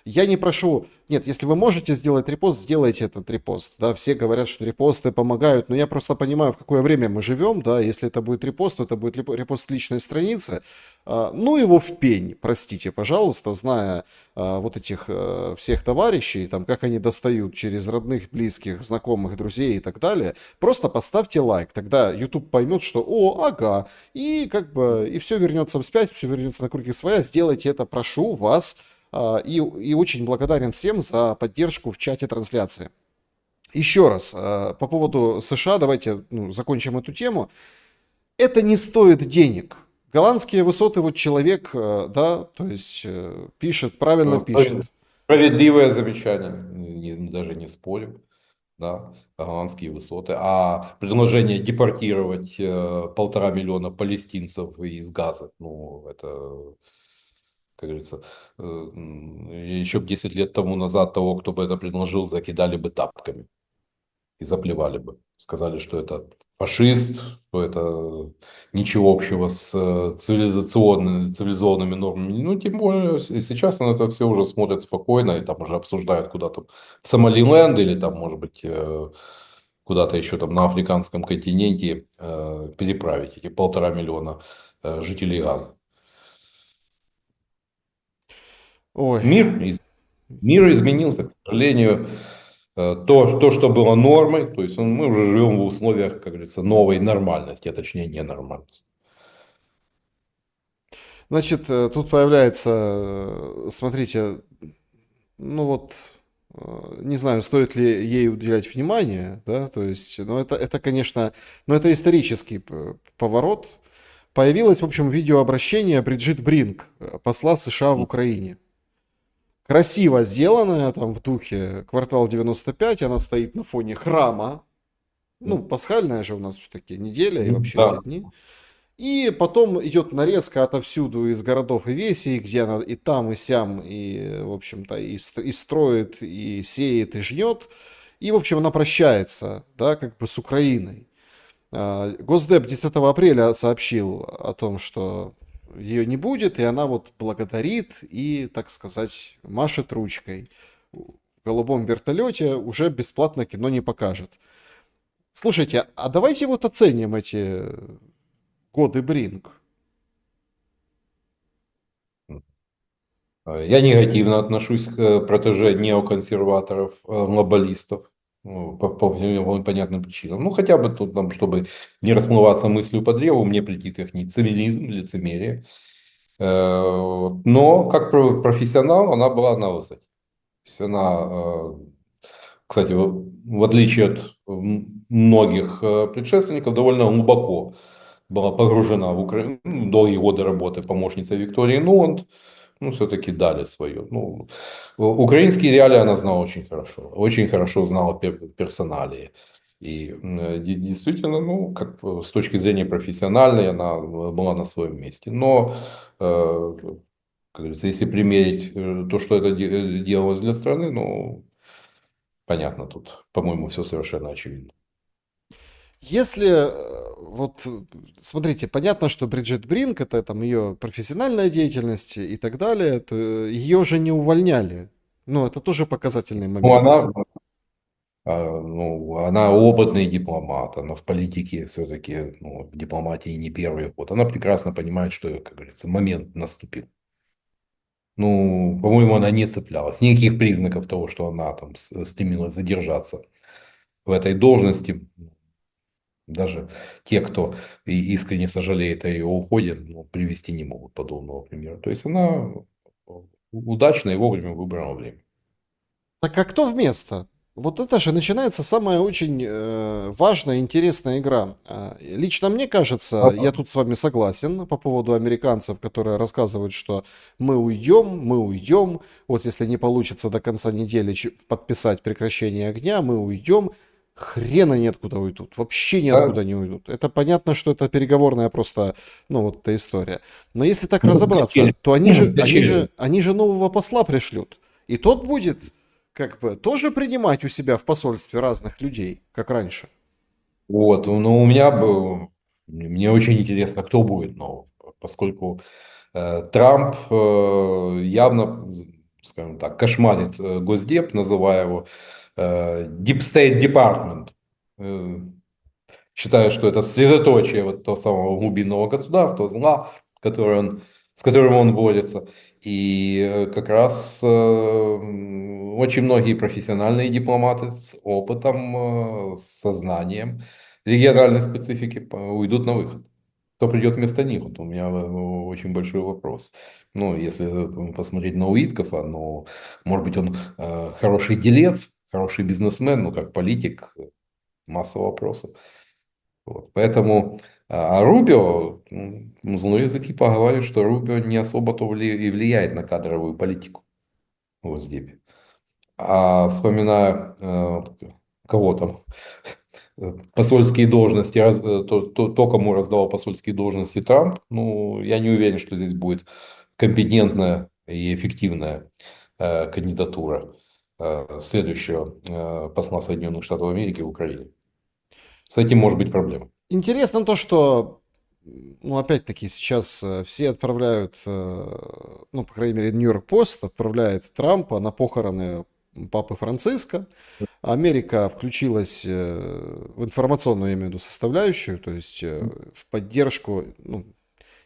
я не прошу, нет, если вы можете сделать репост, сделайте этот репост. Да, все говорят, что репосты помогают, но я просто понимаю, в какое время мы живем, да, если это будет репост, то это будет репост с личной страницы. Ну его в пень, простите, пожалуйста, зная вот этих всех товарищей, там, как они достают через родных, близких, знакомых, друзей и так далее, просто поставьте лайк, тогда YouTube поймет, что, о, ага, и как бы, и все вернется вспять, все вернется на круги своя, сделайте это, прошу вас, и очень благодарен всем за поддержку в чате трансляции. Еще раз, по поводу США, давайте закончим эту тему. Это не стоит денег. Голландские высоты, вот человек, да, то есть пишет, правильно пишет. Справедливое замечание, даже не спорю, да, голландские высоты. А предложение депортировать 1,5 миллиона палестинцев из Газа, ну, это, как говорится, еще 10 лет тому назад того, кто бы это предложил, закидали бы тапками и заплевали бы. Сказали, что это фашист, что это ничего общего с цивилизованными нормами. Ну, тем более, сейчас на это все уже смотрят спокойно, и там уже обсуждают куда-то в Сомалиленд или там, может быть, куда-то еще там на африканском континенте переправить эти 1,5 миллиона жителей Газа. Ой, Мир, мир изменился, к сожалению. Что было нормой, то есть мы уже живем в условиях, как говорится, новой нормальности, а точнее ненормальности. значит, тут появляется, смотрите, ну вот, не знаю, стоит ли ей уделять внимание, да, то есть, ну это, конечно, ну это исторический поворот. Появилось, в общем, видеообращение Бриджит Бринк, посла США в Украине. Красиво сделанная, там в духе «Квартал 95», она стоит на фоне храма. Ну, пасхальная же у нас все-таки неделя и вообще эти Да. дни. И потом идет нарезка отовсюду из городов и весей, где она и там, и сям, и, в общем-то, и строит, и сеет, и жнет. И, в общем, она прощается, да, как бы с Украиной. Госдеп 10 апреля сообщил о том, что ее не будет, и она вот благодарит и, так сказать, машет ручкой. В голубом вертолете уже бесплатно кино не покажет. Слушайте, а давайте вот оценим эти годы Бринг. Я негативно отношусь к протеже неоконсерваторов, глобалистов. Ну, по понятным причинам. Ну, хотя бы тут, там, чтобы не расплываться мыслью по древу, мне претит их цивилизм, лицемерие. Но как профессионал она была на высоте. То есть она, кстати, в отличие от многих предшественников, довольно глубоко была погружена в Украину. Долгие годы работы помощницей Виктории Нуланд, ну, все-таки дали свое. Ну, украинские реалии она знала очень хорошо знала персоналии. И действительно, ну, как с точки зрения профессиональной, она была на своем месте. Но, как говорится, если примерить то, что это делалось для страны, ну, понятно, тут, по-моему, все совершенно очевидно. Если, вот, смотрите, понятно, что Бриджит Бринк, это там ее профессиональная деятельность и так далее, то ее же не увольняли. Ну, это тоже показательный Ну, момент. она опытный дипломат, она в политике все-таки, ну, в дипломатии не первый год. Она прекрасно понимает, что, как говорится, момент наступил. Ну, по-моему, она не цеплялась. Никаких признаков того, что она там стремилась задержаться в этой должности. Даже те, кто искренне сожалеет о ее уходе, ну, привести не могут подобного примера. То есть она удачно и вовремя выбрала время. Так а кто вместо? Вот это же начинается самая очень важная, интересная игра. Лично мне кажется, я тут с вами согласен по поводу американцев, которые рассказывают, что мы уйдем. Вот если не получится до конца недели подписать прекращение огня, мы уйдем. Хрена нет куда уйдут. Вообще Да? ниоткуда не уйдут. Это понятно, что это переговорная просто, ну, вот эта история. Но если так разобраться, то они же нового посла пришлют. И тот будет как бы тоже принимать у себя в посольстве разных людей, как раньше. Вот, но у меня был, мне очень интересно, кто будет новым, поскольку Трамп явно, скажем так, кошмарит Госдеп, называя его Deep State Department. Э, Считаю, что это средоточие вот того самого глубинного государства, зла, с которым он борется. И как раз очень многие профессиональные дипломаты с опытом, с сознанием региональной специфики уйдут на выход. Кто придет вместо них? Вот у меня очень большой вопрос. Ну, если посмотреть на Уиткофа, ну, может быть, он хороший делец, хороший бизнесмен, но как политик масса вопросов. Вот. Поэтому, Рубио, злые языки поговаривают, что Рубио не особо-то и влияет на кадровую политику в Госдепе. А вспоминая кого там, посольские должности, то, кому раздавал посольские должности Трамп, ну, я не уверен, что здесь будет компетентная и эффективная кандидатура следующего посла Соединенных Штатов Америки в Украине. С этим может быть проблема. Интересно то, что, ну, опять-таки, сейчас все отправляют, ну, по крайней мере, Нью-Йорк Пост отправляет Трампа на похороны папы Франциска. Америка включилась в информационную, я имею в виду, составляющую, то есть в поддержку, ну,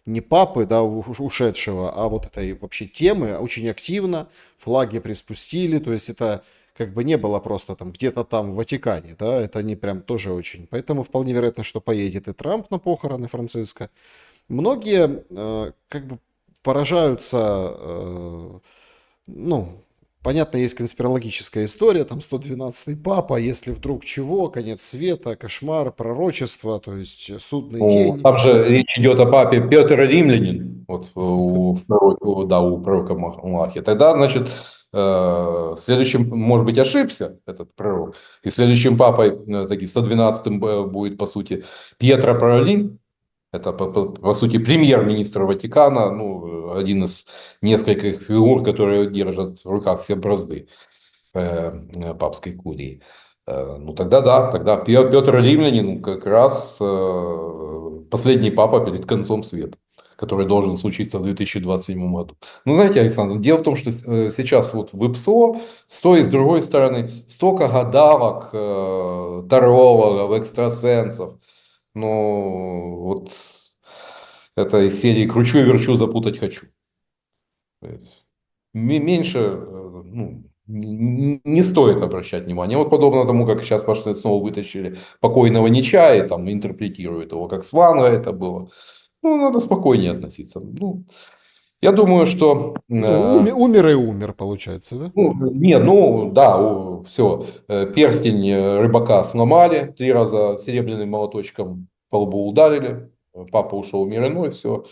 не папы, да, ушедшего, а вот этой вообще темы очень активно. Флаги приспустили, то есть это как бы не было просто там где-то там в Ватикане, да, это они прям тоже очень. Поэтому вполне вероятно, что поедет и Трамп на похороны Франциска. Многие как бы поражаются, ну, понятно, есть конспирологическая история, там 112-й папа, если вдруг чего, конец света, кошмар, пророчество, то есть судный Ну, день. там же речь идет о папе Петр Римлянин, вот да, у пророка Малахи. Тогда, значит, следующим, может быть, ошибся этот пророк, и следующим папой, таки 112-м будет, по сути, Пьетро Паролин, это, по сути, премьер-министр Ватикана, ну, один из нескольких фигур, которые держат в руках все бразды папской курии. Ну тогда да, тогда Петр Римлянин как раз последний папа перед концом света, который должен случиться в 2027 году. Ну, знаете, Александр, дело в том, что сейчас вот в ИПСО, с той и с другой стороны, столько гадалок, тарологов, экстрасенсов. Ну, вот это из серии «Кручу и верчу, запутать хочу». То есть меньше, ну, не стоит обращать внимание. Вот подобно тому, как сейчас пошли снова вытащили покойного Нечая, там интерпретируют его как Сванга это было. Ну, надо спокойнее относиться. Ну, я думаю, что Ну, умер и умер, получается, да? ну, нет, ну да, все. Перстень рыбака сломали, 3 раза серебряным молоточком по лбу ударили, папа ушел в мир иной, все.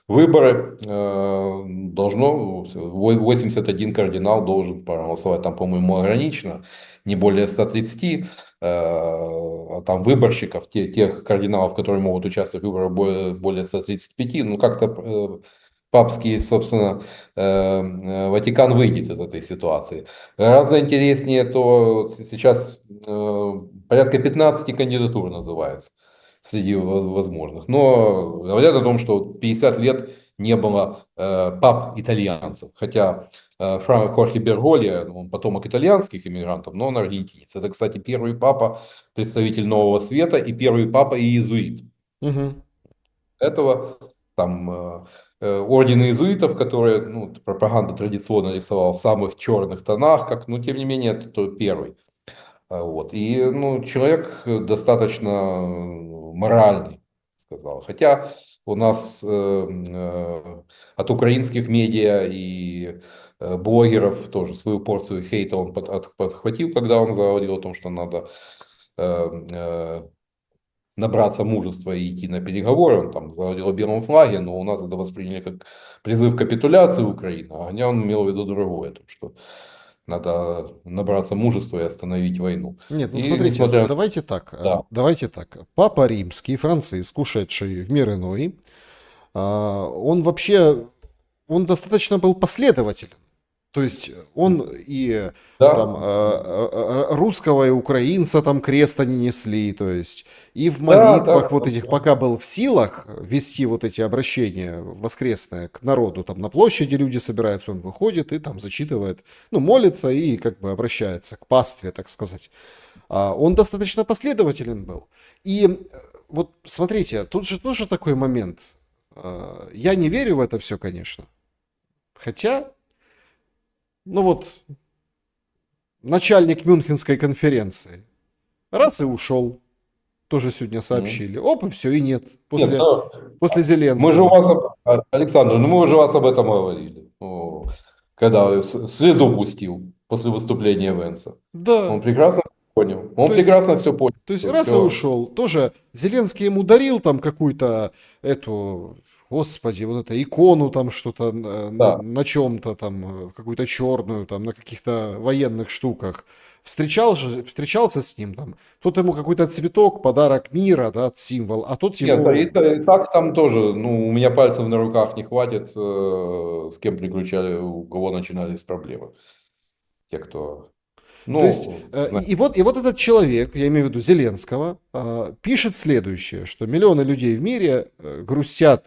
Выборы должно, 81 кардинал должен проголосовать, там, по-моему, ограничено, не более 130, а там выборщиков, тех кардиналов, которые могут участвовать в выборах, более 135, ну как-то папский, собственно, Ватикан выйдет из этой ситуации. Гораздо интереснее, то сейчас порядка 15 кандидатур называется среди возможных. Но говорят о том, что 50 лет не было пап итальянцев. Хотя Хорхе Берголи, он потомок итальянских иммигрантов, но он аргентинец. Это, кстати, первый папа, представитель Нового Света, и первый папа иезуит. Угу. Этого там орден иезуитов, которые, ну, пропаганда традиционно рисовала в самых черных тонах, как, ну, тем не менее, это первый. Вот. И, ну, человек достаточно моральный, сказал. Хотя у нас от украинских медиа и блогеров тоже свою порцию хейта он подхватил, когда он заговорил о том, что надо э, э, набраться мужества и идти на переговоры. Он там заговорил о белом флаге, но у нас это восприняли как призыв к капитуляции Украины, а он имел в виду другое, то, что надо набраться мужества и остановить войну. Нет, ну И смотрите, несмотря на... давайте так. Да. Давайте так. Папа Римский, Франциск, ушедший в мир иной, он вообще, он достаточно был последователен. То есть он и там Да, русского и украинца там крест они несли, то есть и в да, молитвах да. вот этих, пока был в силах вести вот эти обращения воскресные к народу, там на площади люди собираются, он выходит и там зачитывает, ну, молится и как бы обращается к пастве, так сказать. Он достаточно последователен был. И вот смотрите, тут же тоже такой момент. Я не верю в это все, конечно. Хотя, ну вот, начальник Мюнхенской конференции. Раз и ушел. Тоже сегодня Мгм. сообщили. Оп, и все, и нет. Нет, но После мы же у Зеленского. вас, Александр, ну мы уже вас об этом говорили. Когда слезу пустил после выступления Венса. Да. Он прекрасно понял. Он То есть, прекрасно все понял. то есть Что раз и все, ушел. Тоже Зеленский ему дарил там какую-то эту, господи, вот эту икону там что-то да. на чем-то там, какую-то черную там, на каких-то военных штуках. Встречался с ним там. Тот ему какой-то цветок, подарок мира, да, символ, а тот Нет, ему. и так там тоже, ну, у меня пальцев на руках не хватит, с кем приключали, у кого начинались проблемы. Те, кто, То есть, ну, и вот этот человек, я имею в виду Зеленского, пишет следующее, что миллионы людей в мире грустят,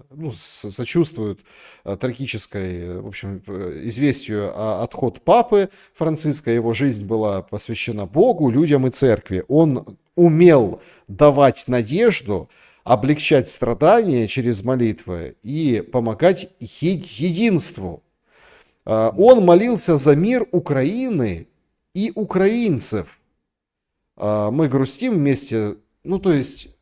ну, сочувствуют трагической, в общем, известию о отход папы Франциска. Его жизнь была посвящена Богу, людям и церкви. Он умел давать надежду, облегчать страдания через молитвы и помогать единству. Он молился за мир Украины и украинцев. Мы грустим вместе. Ну, то есть,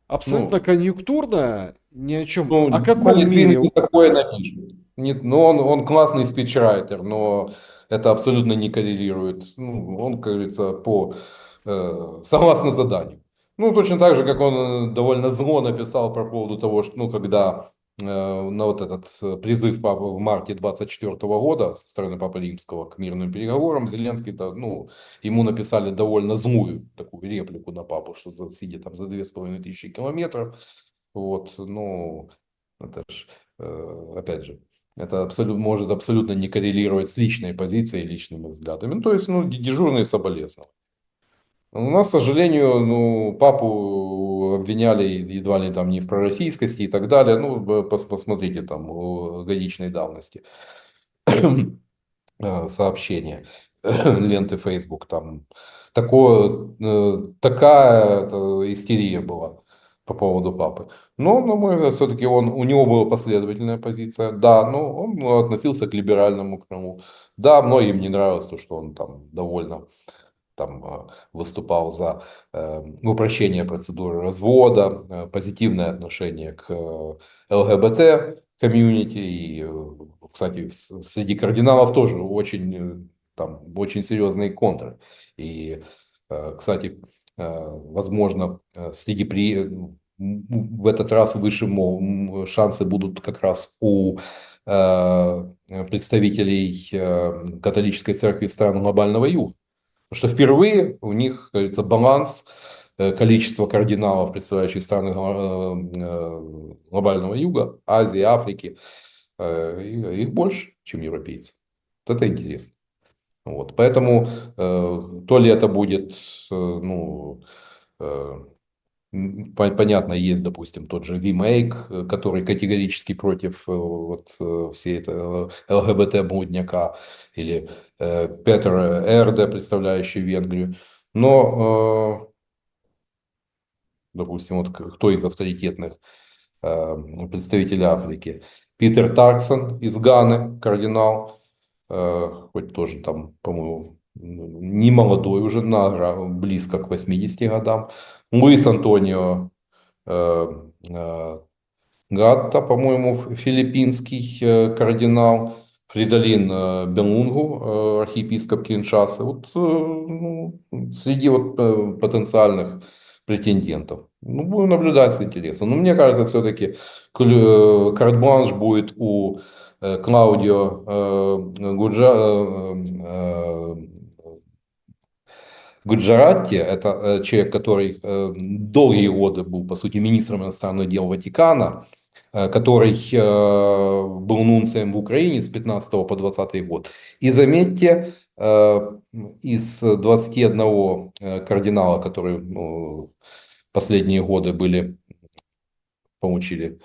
абсолютно ну, конъюнктурно, ни о чем. О ну, Дима каком Литвин не мире? такое напишет. Ну, он классный спичрайтер, но это абсолютно не коррелирует. Ну, он, как говорится, согласно заданию. Ну, точно так же, как он довольно зло написал по поводу того, что, ну, когда на вот этот призыв папы в марте 24 года со стороны Папы Римского к мирным переговорам, Зеленский, ну, ему написали довольно злую такую реплику на папу, что сидя там за 2500 километров, вот, ну, это ж, опять же, это может абсолютно не коррелировать с личной позицией, личными взглядами. Ну, то есть, ну, дежурные соболезнования. У нас, к сожалению, ну, папу обвиняли едва ли там не в пророссийскости и так далее. Ну, посмотрите там годичной давности сообщения, ленты Facebook, там такая истерия была по поводу папы. Но, на мой взгляд, все-таки у него была последовательная позиция. Да, но он относился к либеральному Крыму. Да, многим не нравилось то, что он там довольно там выступал за упрощение процедуры развода, позитивное отношение к ЛГБТ комьюнити. И, кстати, среди кардиналов тоже там очень серьезные контры. И, кстати, возможно, в этот раз выше, шансы будут как раз у представителей католической церкви стран глобального юга. Потому что впервые у них, как говорится, баланс количества кардиналов, представляющих страны глобального юга, Азии, Африки, их больше, чем европейцев. Вот это интересно. Вот. Поэтому то ли это будет, ну, э, понятно, есть, допустим, тот же VMake, который категорически против вот, всей этой ЛГБТ-блудняка, или Петр Эрде, представляющий Венгрию. Но, допустим, вот кто из авторитетных представителей Африки? Питер Тарксон из Ганы, кардинал, хоть тоже там, по-моему, не молодой уже, близко к 80 годам. Луис Антонио э, э, Гатта, по-моему, филиппинский кардинал, Фридолин Белунгу, архиепископ Киншасы. Вот, ну, среди вот потенциальных претендентов. Ну, будем наблюдать с интересом. Но мне кажется, все-таки карт-бланш будет у Клаудио Гуджаратти, это человек, который долгие годы был, по сути, министром иностранных дел Ватикана, который был нунцием в Украине с 15 по 20 год. И заметьте, из 21 кардинала, которые последние годы получили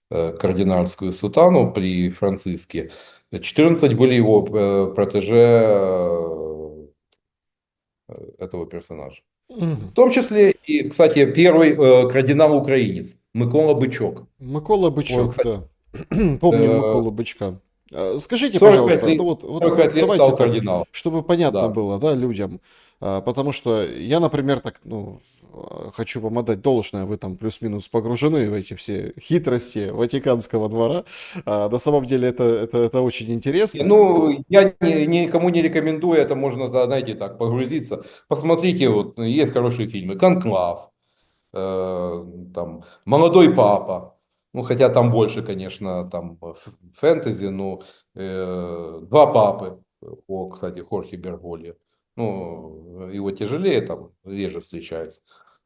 кардинальскую сутану при Франциске, 14 были его протеже этого персонажа. В Мгм. том числе и, кстати, первый кардинал-украинец Микола Бычок. Микола Ой, Бычок, кстати, да. Помним э, Миколу Бычка. Скажите, 45 пожалуйста, лет, ну вот 45 лет давайте стал так, кардиналом. чтобы понятно Да. было, да, людям. Потому что я, например, так, ну, хочу вам отдать должное, вы там плюс-минус погружены в эти все хитрости Ватиканского двора. На самом деле это очень интересно. Ну, я никому не рекомендую, это можно, да, знаете, так, погрузиться. Посмотрите, вот есть хорошие фильмы. «Конклав», там «Молодой папа». Ну, хотя там больше, конечно, там фэнтези, но «Два папы». Кстати, Хорхе Бергольо. Ну, его тяжелее, там реже встречается.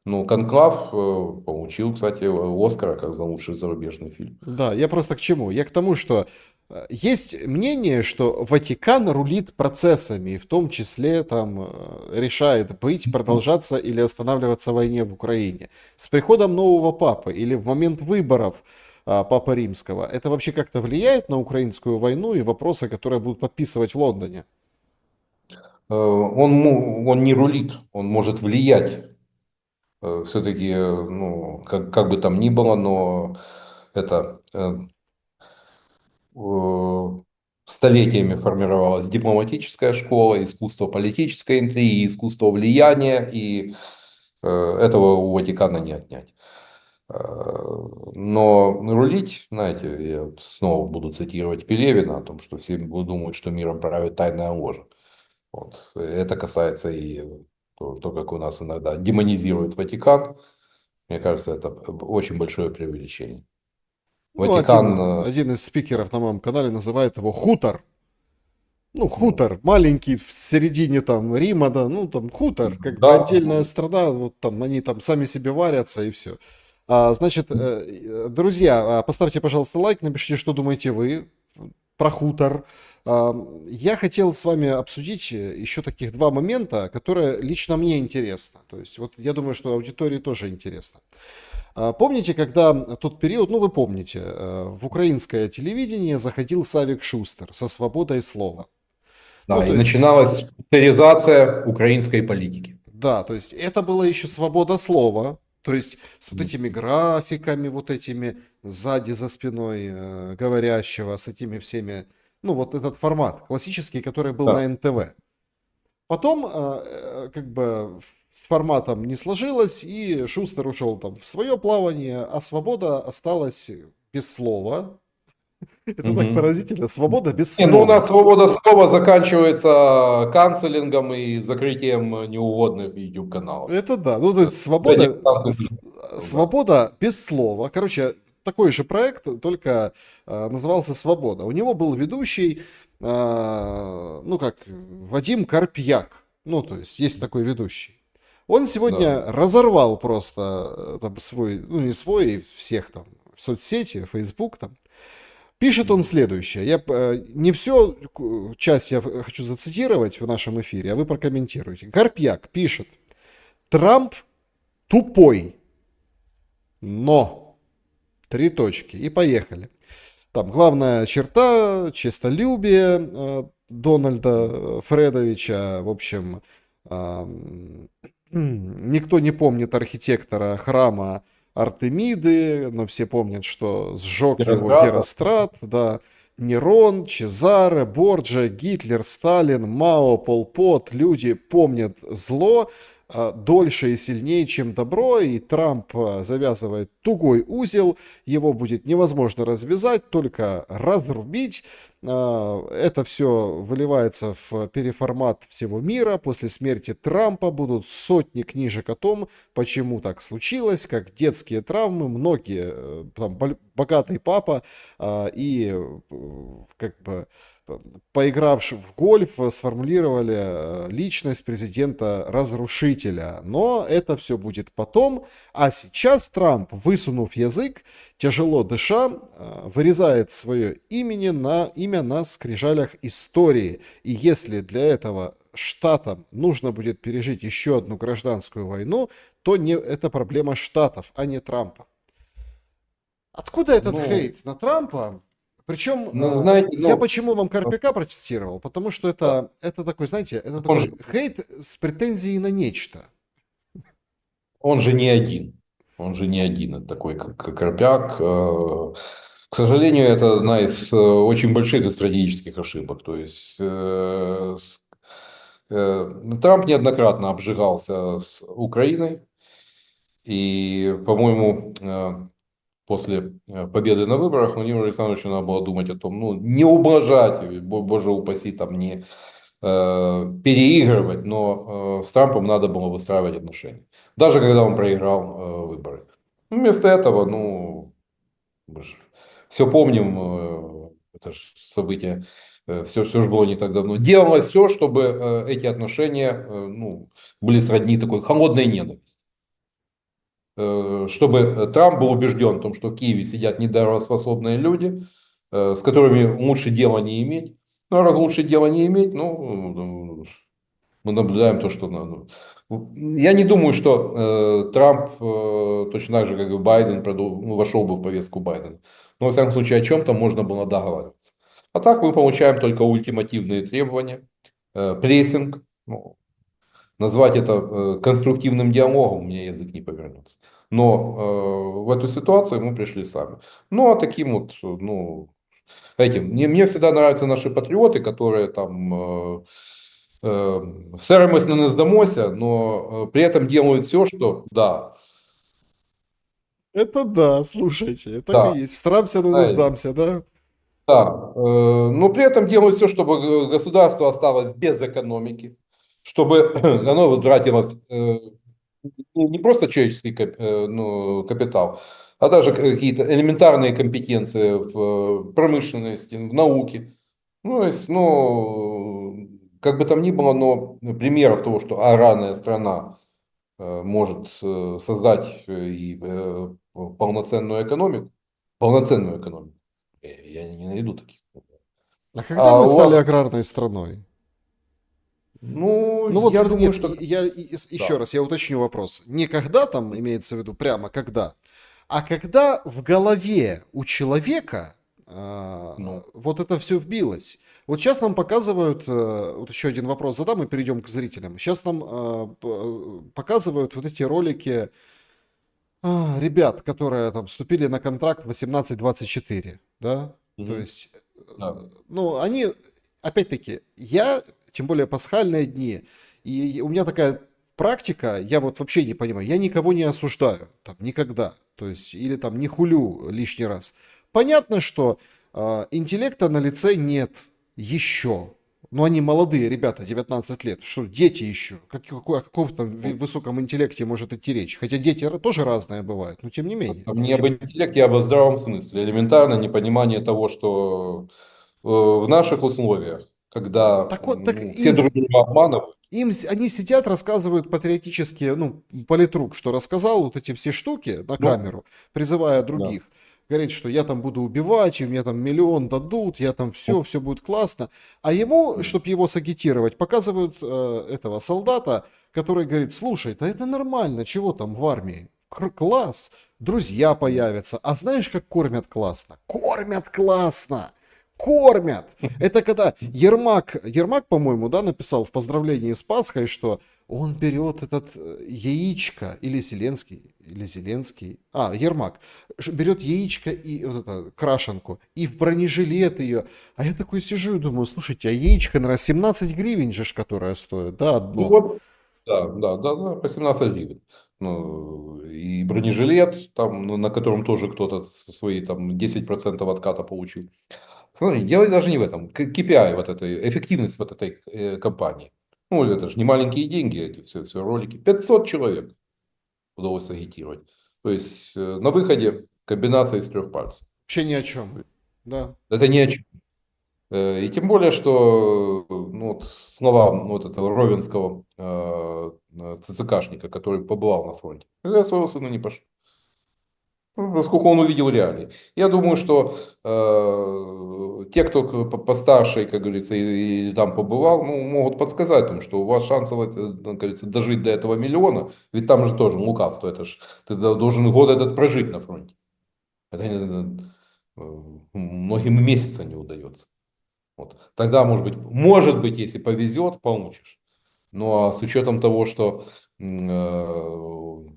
Но «Конклав» получил, кстати, Оскара как за лучший зарубежный фильм. Да, я просто к чему? Я к тому, что есть мнение, что Ватикан рулит процессами, и в том числе там решает быть, продолжаться или останавливаться войне в Украине. С приходом нового папы или в момент выборов Папы Римского, это вообще как-то влияет на украинскую войну и вопросы, которые будут подписывать в Лондоне? Он не рулит, он может влиять. Все-таки, ну, как бы там ни было, но это э, столетиями формировалась дипломатическая школа, искусство политической интриги, искусство влияния, и этого у Ватикана не отнять. Но рулить, знаете, я вот снова буду цитировать Пелевина о том, что все думают, что миром правит тайная ложа. Вот. Это касается и то, как у нас иногда демонизируют Ватикан. Мне кажется, это очень большое преувеличение. Ну, Ватикан, один из спикеров на моем канале называет его хутор. Ну, ну, хутор, маленький, в середине там Рима, да, ну, там хутор, как бы да, отдельная страна, вот там они там сами себе варятся и все. Значит, друзья, поставьте, пожалуйста, лайк, напишите, что думаете вы про хутор. Я хотел с вами обсудить еще таких два момента, которые лично мне интересно. То есть, вот я думаю, что аудитории тоже интересно. Помните, когда тот период, ну вы помните, в украинское телевидение заходил Савик Шустер со «Свободой слова». Ну, да, и то есть, начиналась царизация украинской политики. да, то есть это была еще свобода слова, то есть с вот этими графиками, вот этими сзади за спиной говорящего, с этими всеми, ну вот этот формат классический, который был Да. на НТВ. Потом как бы с форматом не сложилось, и Шустер ушел там в свое плавание, а свобода осталась без слова. Это так Мгм. поразительно, свобода без Не, ну у нас слова. свобода слова заканчивается канцелингом и закрытием неугодных YouTube-каналов. Это да, ну то Это есть один свобода, канцелинг, да. свобода без слова. Короче, такой же проект, только назывался «Свобода». У него был ведущий, ну как, Вадим Карпьяк. Ну, то есть такой ведущий. Он Да. сегодня разорвал просто там свой, ну не свой, всех там соцсети, Facebook там. Пишет он следующее. Я не все часть я хочу зацитировать в нашем эфире, а вы прокомментируете. Карпьяк пишет: Трамп тупой, но три точки и поехали. Там главная черта честолюбие Дональда Фредовича. В общем, никто не помнит архитектора храма Артемиды, но все помнят, что сжег его Герострата. Герострат, да. Нерон, Чезаре, Борджа, Гитлер, Сталин, Мао, Пол Пот, люди помнят зло дольше и сильнее, чем добро, и Трамп завязывает тугой узел, его будет невозможно развязать, только разрубить. Это все выливается в переформат всего мира. После смерти Трампа будут сотни книжек о том, почему так случилось, как детские травмы, многие, там, богатый папа и как бы поигравши в гольф, сформулировали личность президента-разрушителя. Но это все будет потом. А сейчас Трамп, высунув язык, тяжело дыша, вырезает свое имя на скрижалях истории. И если для этого штатам нужно будет пережить еще одну гражданскую войну, то это проблема штатов, а не Трампа. Откуда этот Ну, хейт на Трампа? Причем, знаете, я почему вам Карпика процитировал? Потому что да, это такой, знаете, это он же, такой хейт с претензией на нечто. он же не один. Он же не один, это такой, как Карпяк. К сожалению, это одна из очень больших стратегических ошибок. То есть Трамп неоднократно обжигался с Украиной. И, по-моему, после победы на выборах Владимиру Александровичу надо было думать о том, ну, не ублажать, боже упаси, там, не переигрывать, но с Трампом надо было выстраивать отношения. Даже когда он проиграл выборы. Ну, вместо этого, ну, мы же все помним, это же событие, все же было не так давно. Делалось все, чтобы эти отношения ну, были сродни такой холодной ненависти. Чтобы Трамп был убежден в том, что в Киеве сидят недораспособные люди, с которыми лучше дела не иметь. Ну, а раз лучше дела не иметь, ну, мы наблюдаем то, что надо. Я не думаю, что Трамп точно так же, как и Байден, вошел бы в повестку Байдена. Но, во всяком случае, о чем-то можно было договариваться. А так мы получаем только ультимативные требования, прессинг. Ну, назвать это конструктивным диалогом, у меня язык не повернется. Но в эту ситуацию мы пришли сами. Ну, а таким вот, ну, этим. Мне всегда нравятся наши патриоты, которые там стараемся не сдамося, но при этом делают все, что да, Это да, слушайте, так и да, есть. Стараемся, но не знаете, сдамся, да? да, но при этом делают все, чтобы государство осталось без экономики, чтобы оно тратило не просто человеческий ну, капитал, а даже какие-то элементарные компетенции в промышленности, в науке. Ну, то есть, ну, как бы там ни было, но примеров того, что аграрная страна может создать и полноценную экономику, я не найду таких. А когда А мы у стали вас, аграрной страной? ну, Ну вот, я думаю, нет, что еще да. раз, я уточню вопрос. Не когда там имеется в виду прямо когда, а когда в голове у человека Ну, вот это все вбилось. Вот сейчас нам показывают, вот еще один вопрос задам и перейдем к зрителям. Сейчас нам показывают вот эти ролики ребят, которые там вступили на контракт 18-24, да? То мгм, есть, да. ну, они, опять-таки, я, тем более пасхальные дни, и у меня такая практика, я вот вообще не понимаю, я никого не осуждаю, там, никогда, то есть, или там не хулю лишний раз. Понятно, что интеллекта на лице нет еще, но они молодые ребята, 19 лет. Что, дети еще? О каком там высоком интеллекте может идти речь? Хотя дети тоже разные бывают, но тем не менее. Не об интеллекте, а об здравом смысле. Элементарно непонимание того, что в наших условиях, когда Так вот, так ну, все друг друга обманывают, они сидят, рассказывают патриотические, ну, политрук, что рассказал вот эти все штуки на ну, камеру, призывая да. других. Говорит, что я там буду убивать, и мне там миллион дадут, я там все будет классно. А ему, чтобы его сагитировать, показывают этого солдата, который говорит, слушай, да это нормально, чего там в армии? Класс, друзья появятся. А знаешь, как кормят классно? Кормят классно! Кормят! Это когда Ермак, по-моему, да, написал в поздравлении с Пасхой, что он берет этот яичко, или Зеленский, Ермак, берет яичко и вот это, крашенку, и в бронежилет ее. А я такой сижу и думаю, слушайте, а яичко, наверное, 17 гривен же, которое стоит, да, Ну одно. вот, да, по 17 гривен. Ну, и бронежилет, там, ну, на котором тоже кто-то свои там 10% отката получил. Смотри, дело даже не в этом. KPI вот этой, эффективность вот этой компании. Ну, это же не маленькие деньги, эти все ролики. 500 человек удалось сагитировать. То есть на выходе комбинация из трех пальцев. Вообще ни о чем. Да. Это не о чем. И тем более, что ну, вот слова вот этого ровенского ЦЦКшника, который побывал на фронте. Я своего сына не пошел. Ну, поскольку он увидел реалии. Я думаю, что те, кто постарше, как говорится, и там побывал, ну, могут подсказать, им, что у вас шансов, как говорится, дожить до этого миллиона, ведь там же тоже лукавство, это ж ты должен год этот прожить на фронте. Это многим месяца не удается. Вот. Тогда, может быть, если повезет, получишь. Но с учетом того, что в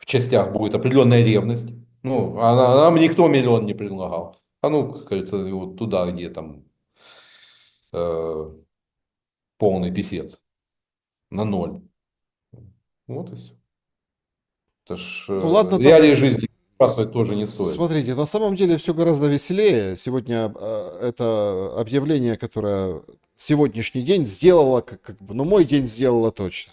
частях будет определенная ревность, ну, нам никто миллион не предлагал. А ну, как говорится, вот туда, где там э, полный писец, на ноль. Вот и все. Это ж Ну ладно, там, реалии жизни участвовать тоже не стоит. смотрите, на самом деле все гораздо веселее. Сегодня это объявление, которое сегодняшний день сделало, как бы, ну мой день сделала точно.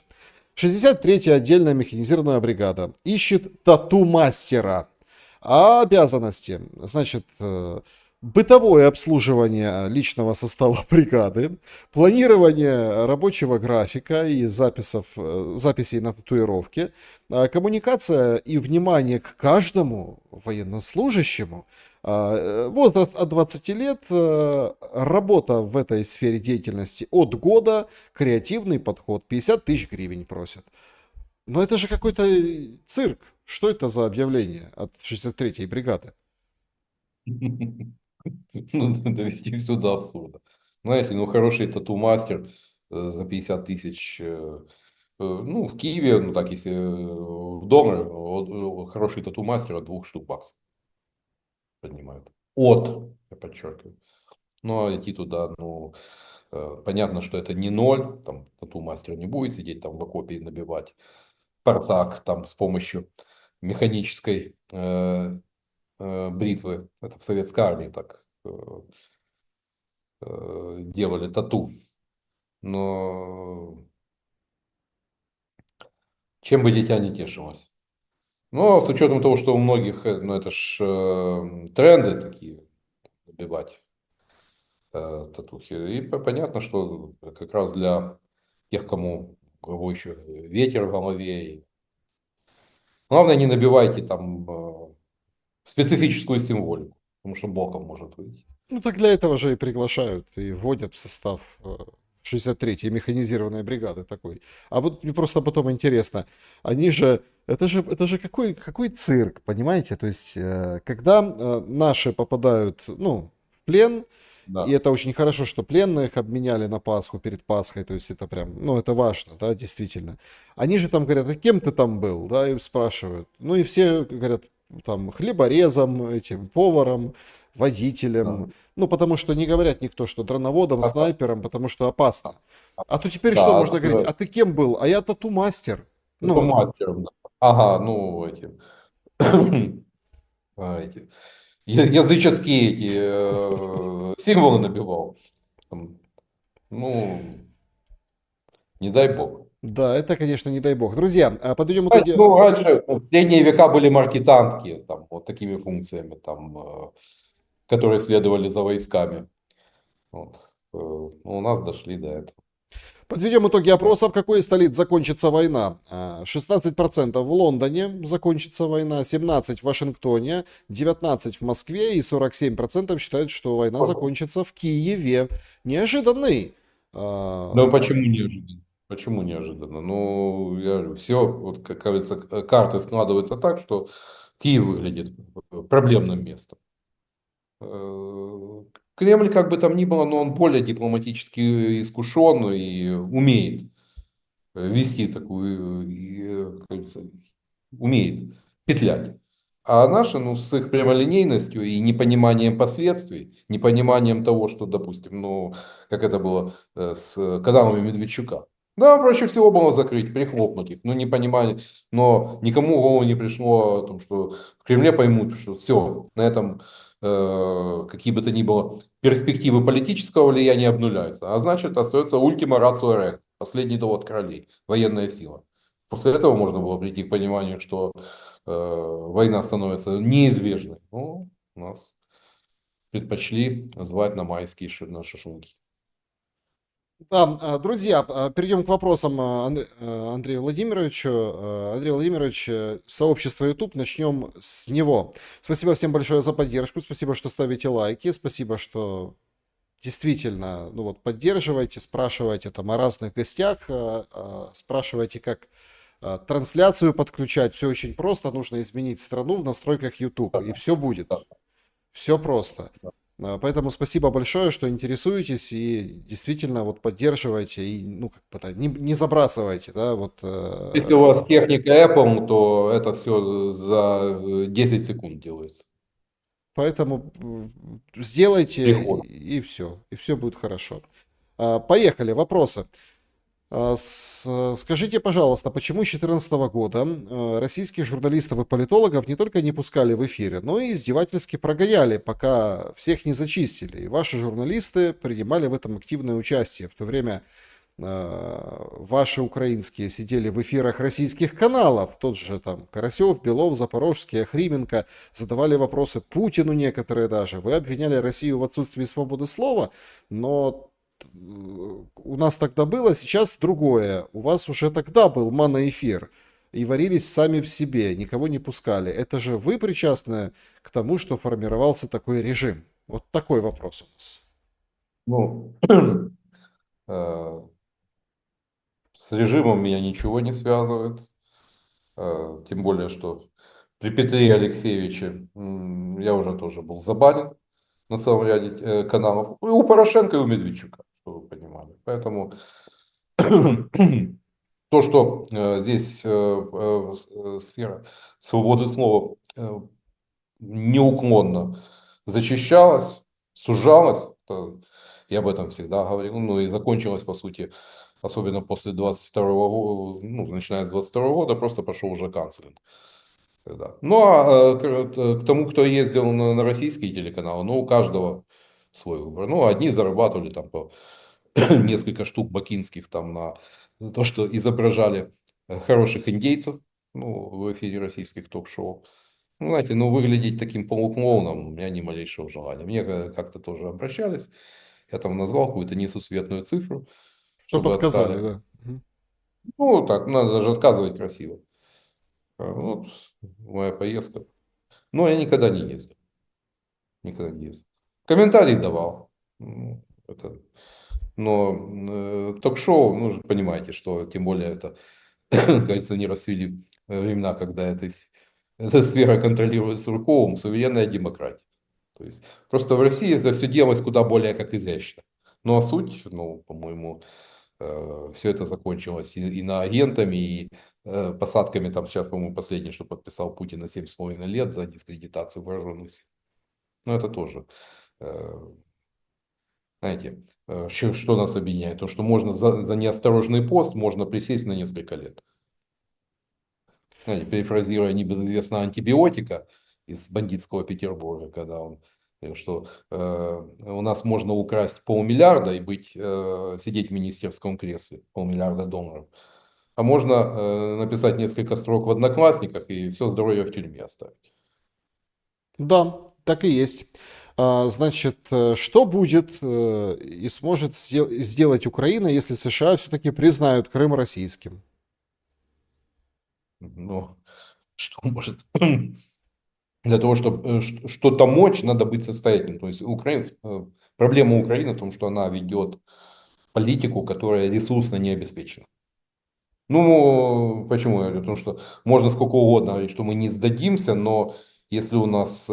63-я отдельная механизированная бригада ищет тату-мастера. А обязанности, значит, бытовое обслуживание личного состава бригады, планирование рабочего графика и записей на татуировке, коммуникация и внимание к каждому военнослужащему, возраст от 20 лет, работа в этой сфере деятельности от года, креативный подход, 50 тысяч гривен просят. Но это же какой-то цирк. Что это за объявление от 63-й бригады? Ну, довести все до абсурда. Знаете, ну хороший тату-мастер за 50 тысяч, ну в Киеве, ну так если в доме, хороший тату-мастер от 2 штук баксов поднимают. Я подчеркиваю. Ну, а идти туда, ну, понятно, что это не ноль, там тату-мастер не будет сидеть там в окопе и набивать портак там с помощью механической бритвы. Это в советской армии так делали тату. Но чем бы дитя не тешилось. Но с учетом того, что у многих, ну это ж тренды такие, набивать татухи. И понятно, что как раз для тех, кому у кого еще ветер в голове. Главное, не набивайте там специфическую символику, потому что боком может выйти. Ну, так для этого же и приглашают и вводят в состав 63-й механизированной бригады такой. А вот мне просто потом интересно, они же, это же какой цирк, понимаете? То есть, когда наши попадают, ну, в плен, и Да. это очень хорошо, что пленных обменяли на Пасху перед Пасхой, то есть это прям, ну, это важно, да, действительно. Они же там говорят, а кем ты там был, да, и спрашивают. Ну, и все говорят, там, хлеборезом, этим, поваром, Да. водителем, ну, потому что не говорят никто, что дроноводом, А, снайпером, потому что опасно. А то теперь что да, можно говорить? А ты кем был? А я тату-мастер. это Ну, мастером, да. Ага, ну эти, эти языческие эти символы набивал. Там, ну, не дай бог. да, это, конечно, не дай бог. Друзья, подведем Знаете, итоги. ну, раньше, в средние века были маркетантки, там, вот такими функциями, там, которые следовали за войсками. Вот. Ну, у нас дошли до этого. Подведем итоги опроса. В какой из столиц закончится война? 16% в Лондоне закончится война, 17% в Вашингтоне, 19% в Москве и 47% считают, что война закончится в Киеве. Неожиданный. Ну, почему неожиданно? Почему неожиданно? Ну, я говорю, все, вот, как говорится, карты складываются так, что Киев выглядит проблемным местом. Э, Кремль, как бы там ни было, но он более дипломатически искушен и умеет вести такую, как говорится, умеет петлять. А наши, ну, с их прямолинейностью и непониманием последствий, непониманием того, что, допустим, ну, как это было с каналами Медведчука. Да, проще всего было закрыть, прихлопнуть их. Ну, не понимали, но никому в голову не пришло о том, что в Кремле поймут, что все, на этом какие бы то ни было перспективы политического влияния обнуляются. А значит, остается ультима рацио рекс, последний довод королей, военная сила. После этого можно было прийти к пониманию, что война становится неизбежной. Ну, нас предпочли звать на майские на шашлыки. Да, друзья, перейдем к вопросам Андрею Владимировичу. Андрей Владимирович, сообщество YouTube, начнем с него. Спасибо всем большое за поддержку, спасибо, что ставите лайки, спасибо, что действительно, ну вот, поддерживаете, спрашиваете там о разных гостях, спрашиваете, как трансляцию подключать. Все очень просто, нужно изменить страну в настройках YouTube, и все будет. Да, Все просто. да. Поэтому спасибо большое, что интересуетесь и действительно вот поддерживаете и ну как бы не забрасывайте, да, вот. Если у вас техника Apple, то это все за 10 секунд делается. Поэтому сделайте Переход. и все будет хорошо. Поехали, вопросы. Скажите, пожалуйста, почему с 2014 года российских журналистов и политологов не только не пускали в эфире, но и издевательски прогоняли, пока всех не зачистили? И ваши журналисты принимали в этом активное участие. В то время ваши украинские сидели в эфирах российских каналов, тот же там Карасев, Белов, Запорожский, Охрименко, задавали вопросы Путину некоторые даже. Вы обвиняли Россию в отсутствии свободы слова, но у нас тогда было, сейчас другое. У вас уже тогда был моноэфир. И варились сами в себе, никого не пускали. Это же вы причастны к тому, что формировался такой режим? Вот такой вопрос у нас. Ну, э, с режимом меня ничего не связывает. Тем более, что при Петре Алексеевиче я уже тоже был забанен на целом ряде каналов. И у Порошенко, и у Медведчука, чтобы вы понимали. Поэтому то, что здесь сфера свободы слова неуклонно зачищалась, сужалась, я об этом всегда говорил, ну и закончилась, по сути, особенно после 22 года, ну, начиная с 22 года, просто пошел уже канцелинг. Да. Ну, а к тому, кто ездил на российские телеканалы, ну, у каждого свой выбор. Ну, одни зарабатывали там по несколько штук бакинских там за то, что изображали хороших индейцев, ну, в эфире российских ток-шоу. Ну, знаете, ну, выглядеть таким полуклоуном у меня ни малейшего желания. Мне как-то тоже обращались, я там назвал какую-то несусветную цифру, Чтобы чтобы отказали, отстали. да. Мгм. Ну, так, надо даже отказывать красиво. Вот моя поездка. Но я никогда не ездил. Никогда не ездил. Комментарий давал. Это, но ток-шоу, ну, же понимаете, что тем более это, как говорится, не расцвели времена, когда эта сфера контролируется Сурковым, суверенная демократия. То есть просто в России за все делалось куда более как изящно. Ну а суть, ну, по-моему, все это закончилось и иноагентами, и посадками, там сейчас, по-моему, последний, что подписал Путин на 7,5 лет за дискредитацию вооруженных сил. Ну это тоже, э, знаете, что нас объединяет? То, что можно за неосторожный пост можно присесть на несколько лет. Знаете, перефразируя небезызвестного антибиотика из бандитского Петербурга, когда он говорил, что у нас можно украсть полмиллиарда и сидеть в министерском кресле, полмиллиарда долларов. А можно написать несколько строк в Одноклассниках и все здоровье в тюрьме оставить. Да, так и есть. Значит, что будет и сможет сделать Украина, если США все-таки признают Крым российским? Ну, что может... Для того, чтобы что-то мочь, надо быть состоятельным. То есть проблема Украины в том, что она ведет политику, которая ресурсно не обеспечена. Ну, почему я говорю? Потому что можно сколько угодно говорить, что мы не сдадимся, но если у нас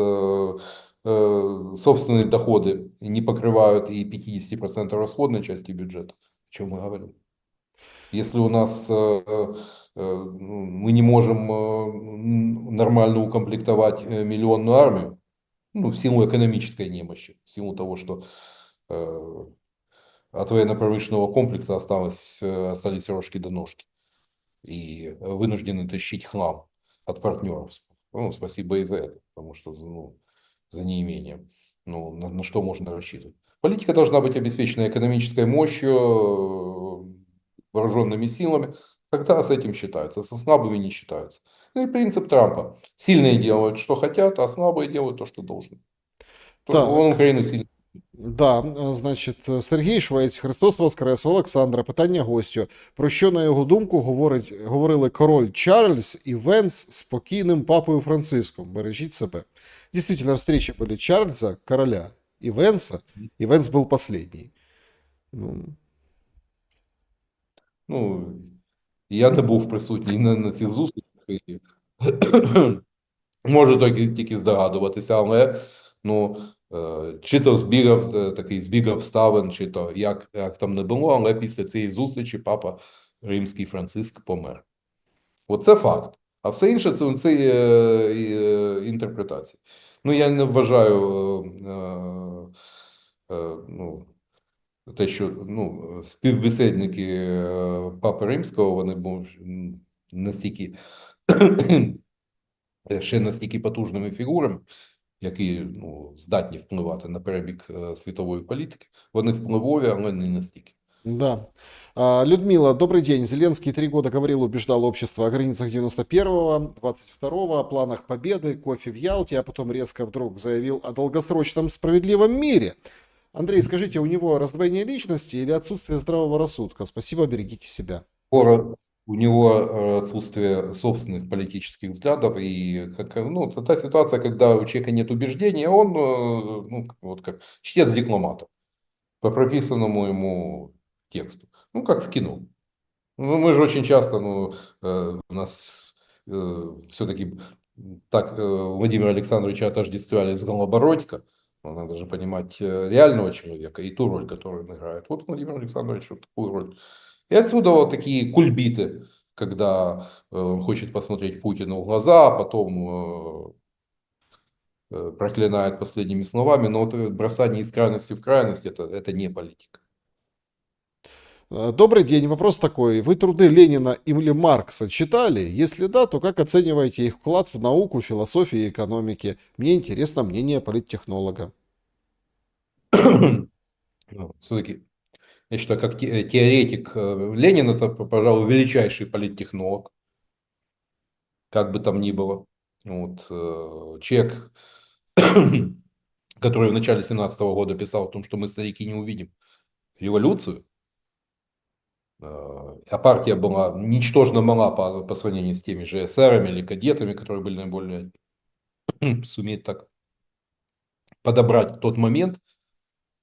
собственные доходы не покрывают и 50% расходной части бюджета, о чем мы говорим? Если у нас мы не можем нормально укомплектовать миллионную армию, ну, в силу экономической немощи, в силу того, что э, от военно-промышленного комплекса остались рожки до ножки и вынуждены тащить хлам от партнеров. Ну, спасибо и за это, потому что ну, за неимением. Ну, на что можно рассчитывать? Политика должна быть обеспечена экономической мощью, вооруженными силами. Тогда с этим считаются, со слабыми не считаются. Ну и принцип Трампа. Сильные делают, что хотят, а слабые делают то, что должны. Он Так, Украину сильно. Да, значить, Сергій Швець, Христос Воскрес, Олександра, питання гостю. Про що, на його думку, говорили король Чарльз і Венс з покійним папою Франциском? Бережіть себе. Действительно, встречи были Чарльза, короля, и Венс был последний. Ну, Ну, я не був присутній на цих зустрічах. І можу тільки здогадуватися, але ну, чи то такий збіг обставин, чи то як там не було, але після цієї зустрічі папа Римський Франциск помер. Оце факт. А все інше це інтерпретація. Ну, я не вважаю ну, те, що ну, співбесідники Папи Римського, вони були настільки ще настільки потужними фігурами, які ну, здатні впливати на перебіг світової політики. Вони впливові, але не настільки. да. Людмила, добрый день. Зеленский 3 года говорил, убеждал общество о границах 91-го, 22-го, о планах победы, кофе в Ялте, а потом резко вдруг заявил о долгосрочном справедливом мире. Андрей, скажите, у него раздвоение личности или отсутствие здравого рассудка? Спасибо, берегите себя. У него отсутствие собственных политических взглядов и ну, та ситуация, когда у человека нет убеждений, он ну, вот как чтец дипломата по прописанному ему тексту. Ну, как в кино. Ну, мы же очень часто, ну, у нас все-таки так Владимира Александровича отождествляли с Голобородько. Но надо же понимать реального человека и ту роль, которую он играет. Вот Владимир Александрович вот такую роль. И отсюда вот такие кульбиты, когда он хочет посмотреть Путину в глаза, а потом проклинает последними словами. Но вот бросание из крайности в крайность, это не политика. Добрый день. Вопрос такой. Вы труды Ленина или Маркса читали? Если да, то как оцениваете их вклад в науку, философию и экономики? Мне интересно мнение политтехнолога. Все-таки, я считаю, как теоретик, Ленин это, пожалуй, величайший политтехнолог, как бы там ни было. Вот, человек, который в начале 17-го года писал о том, что мы, старики, не увидим революцию, а партия была ничтожно мала по сравнению с теми же эсерами или кадетами, которые были наиболее суметь так подобрать тот момент,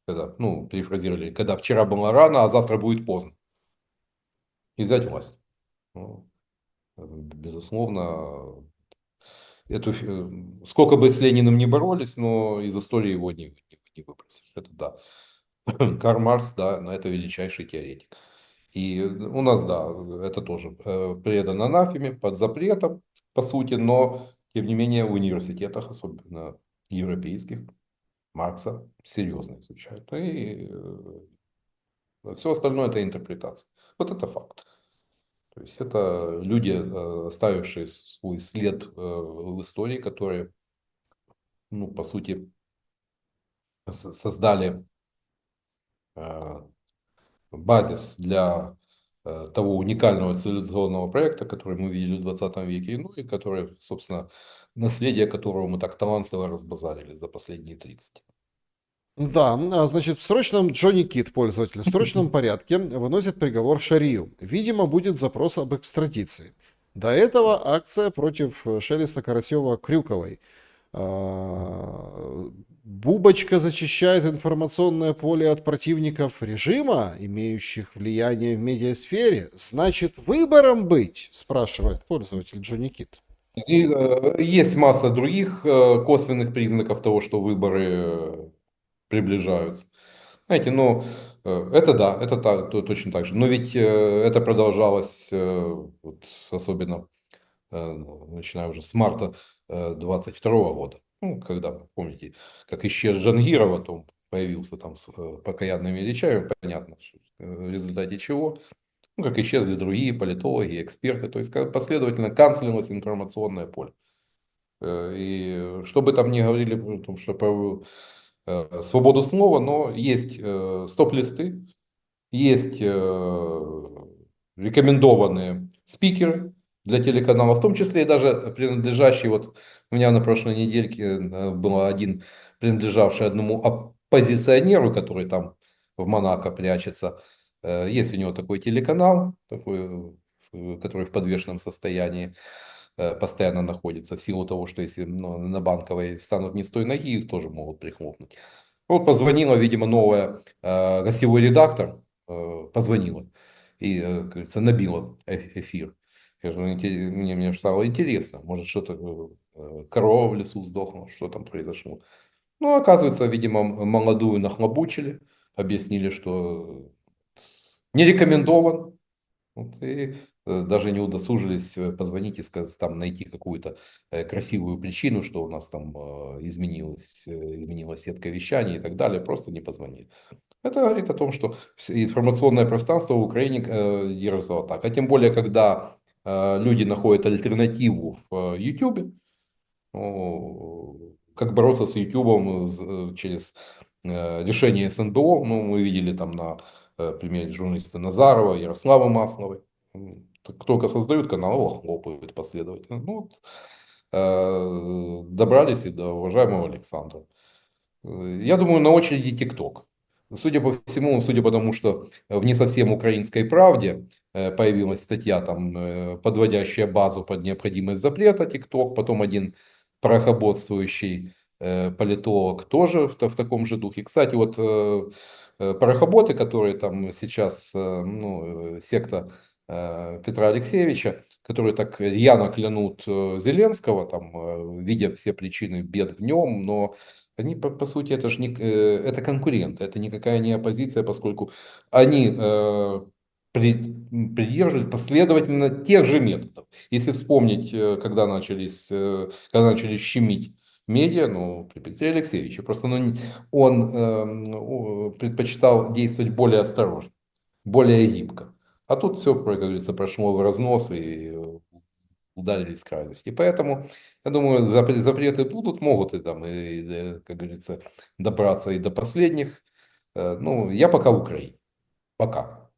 когда, ну, перефразировали, когда вчера было рано, а завтра будет поздно, и взять власть. Ну, безусловно, сколько бы с Лениным не боролись, но из истории его не выбросишь. Это да. Карл Маркс, да, но это величайший теоретик. И у нас, да, это тоже предан анафеме, под запретом, по сути, но, тем не менее, в университетах, особенно европейских, Маркса серьезно изучают. И все остальное это интерпретация. Вот это факт. То есть это люди, оставившие свой след в истории, которые, ну, по сути, создали базис для того уникального цивилизационного проекта, который мы видели в 20 веке, ну и который, собственно, наследие которого мы так талантливо разбазарили за последние 30. Да, значит, в срочном Джонни Кит, пользователь, в срочном порядке выносит приговор Шарию. Видимо, будет запрос об экстрадиции. До этого акция против Шелеста Карасева-Крюковой. Бубочка зачищает информационное поле от противников режима, имеющих влияние в медиасфере. Значит, выбором быть, спрашивает пользователь Джонни Кит. И есть масса других косвенных признаков того, что выборы приближаются. Знаете, ну, это да, это точно так же. Но ведь это продолжалось, вот, особенно начиная уже с марта 22 года. Ну, когда, помните, как исчез Джангиров, потом появился там с покаянными речами, понятно, в результате чего. Ну, как исчезли другие политологи, эксперты. То есть последовательно канцелилось информационное поле. И что бы там ни говорили о том, что про свободу слова, но есть стоп-листы, есть рекомендованные спикеры для телеканалов, в том числе и даже принадлежащие, вот у меня на прошлой недельке был один, принадлежавший одному позиционеру, который там в Монако прячется. Есть у него такой телеканал, такой, который в подвешенном состоянии постоянно находится, в силу того, что если на Банковой станут не с той ноги, их тоже могут прихлопнуть. Вот позвонила, видимо, новая гостевой редактор, позвонила и, как говорится, набила эфир. Я же, мне стало интересно, может что-то, корова в лесу сдохла, что там произошло. Ну, оказывается, видимо, молодую нахлобучили, объяснили, что не рекомендован. Вот, и даже не удосужились позвонить и сказать, там, найти какую-то красивую причину, что у нас там изменилась сетка вещания и так далее. Просто не позвонили. Это говорит о том, что информационное пространство в Украине держится так. А тем более, когда люди находят альтернативу в YouTube, ну, как бороться с YouTube через решение СНБО. Ну, мы видели там на примере журналиста Назарова, Ярослава Масловой. Только создают канал, его хлопают последовательно. Ну, вот, добрались и до уважаемого Александра. Я думаю, на очереди ТикТок. Судя по всему, судя по тому, что в не совсем украинской правде появилась статья, там, подводящая базу под необходимость запрета ТикТок, потом один порохоботствующий политолог тоже в таком же духе. Кстати, вот порохоботы, которые там сейчас, ну, секта Петра Алексеевича, которые так рьяно клянут Зеленского, там, видя все причины бед в нем, но они, по сути, это же не, это конкуренты, это никакая не оппозиция, поскольку они придерживают последовательно тех же методов. Если вспомнить, когда начали щемить медиа, ну, при Петре Алексеевиче, просто он предпочитал действовать более осторожно, более гибко. А тут все, как говорится, прошло в разнос и ударились в крайности. Поэтому, я думаю, запреты будут, могут и там, как говорится, добраться и до последних. Ну, я пока в Украине. Пока.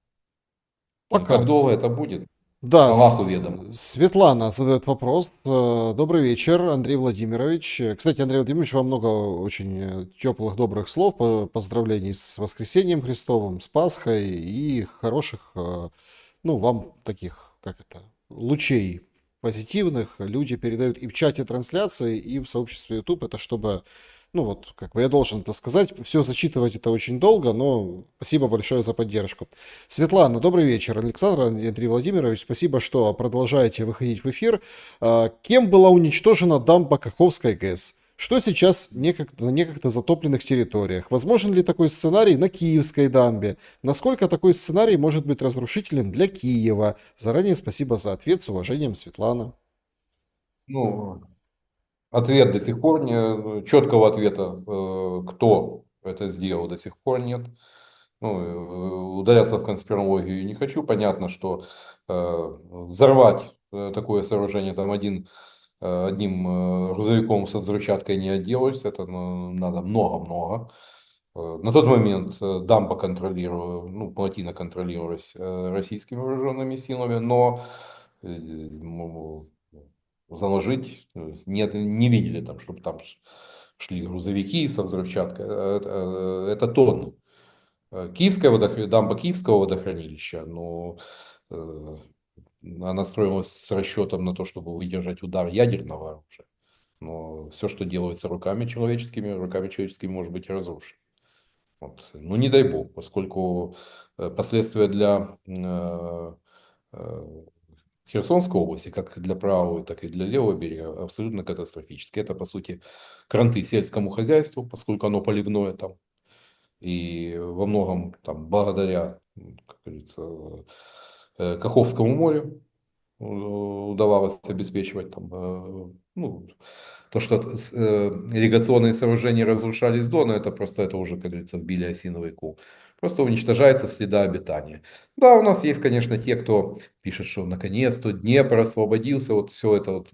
Как Пока. долго это будет? Да, Аллаху ведомо. Светлана задает вопрос. Добрый вечер, Андрей Владимирович. Кстати, Андрей Владимирович, вам много очень теплых, добрых слов, поздравлений с воскресением Христовым, с Пасхой и хороших, ну, вам таких, как это, лучей позитивных люди передают и в чате трансляции, и в сообществе YouTube. Это чтобы, ну вот, как бы я должен это сказать, все зачитывать это очень долго, но спасибо большое за поддержку. Светлана, добрый вечер. Александр Андрей Владимирович, спасибо, что продолжаете выходить в эфир. Кем была уничтожена дамба Каховской ГЭС? Что сейчас на некогда затопленных территориях? Возможен ли такой сценарий на Киевской дамбе? Насколько такой сценарий может быть разрушительным для Киева? Заранее спасибо за ответ. С уважением, Светлана. Ну, ответ до сих пор не, четкого ответа, кто это сделал, до сих пор нет. Ну, ударяться в конспирологию не хочу. Понятно, что взорвать такое сооружение там одним грузовиком с взрывчаткой не отделаешься. Это надо много-много. На тот момент дамба контролировалась, ну, плотина контролировалась российскими вооруженными силами, но заложить нет, не видели там, чтобы там шли грузовики со взрывчаткой. Это тонны. Дамба Киевского водохранилища, но она строилась с расчетом на то, чтобы выдержать удар ядерного оружия. Но все, что делается руками человеческими может быть и разрушено. Вот. Ну, не дай бог, поскольку последствия для э, Херсонской области, как для правого, так и для левого берега, абсолютно катастрофические. Это, по сути, кранты сельскому хозяйству, поскольку оно поливное там. И во многом там, благодаря, как говорится, Каховскому морю удавалось обеспечивать там, ну, то, что ирригационные сооружения разрушались до, но это просто, это уже, как говорится, вбили осиновый кол. Просто уничтожается среда обитания. Да, у нас есть, конечно, те, кто пишет, что наконец-то Днепр освободился, вот все это вот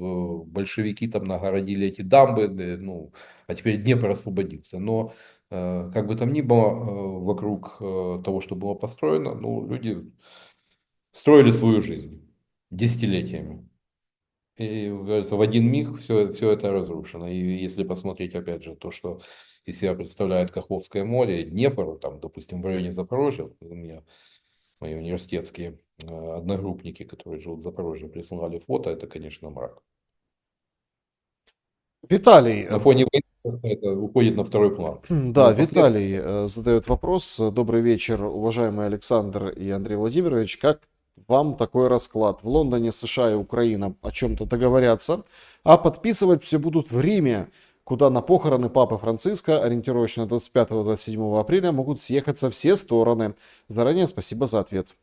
большевики там нагородили эти дамбы, ну, а теперь Днепр освободился. Но как бы там ни было, вокруг того, что было построено, ну, люди строили свою жизнь десятилетиями. И, как говорится, в один миг все это разрушено. И если посмотреть, опять же, то, что из себя представляет Каховское море, Днепр, там, допустим, в районе Запорожья, у меня мои университетские одногруппники, которые живут в Запорожье, присылали фото, это, конечно, мрак. Виталий, На фоне войны это уходит на второй план. да, Но последствия, Виталий задает вопрос. Добрый вечер, уважаемый Александр и Андрей Владимирович. Как вам такой расклад? В Лондоне США и Украина о чем-то договорятся, а подписывать все будут в Риме, куда на похороны Папы Франциска ориентировочно 25-27 апреля могут съехаться все стороны. Заранее спасибо за ответ.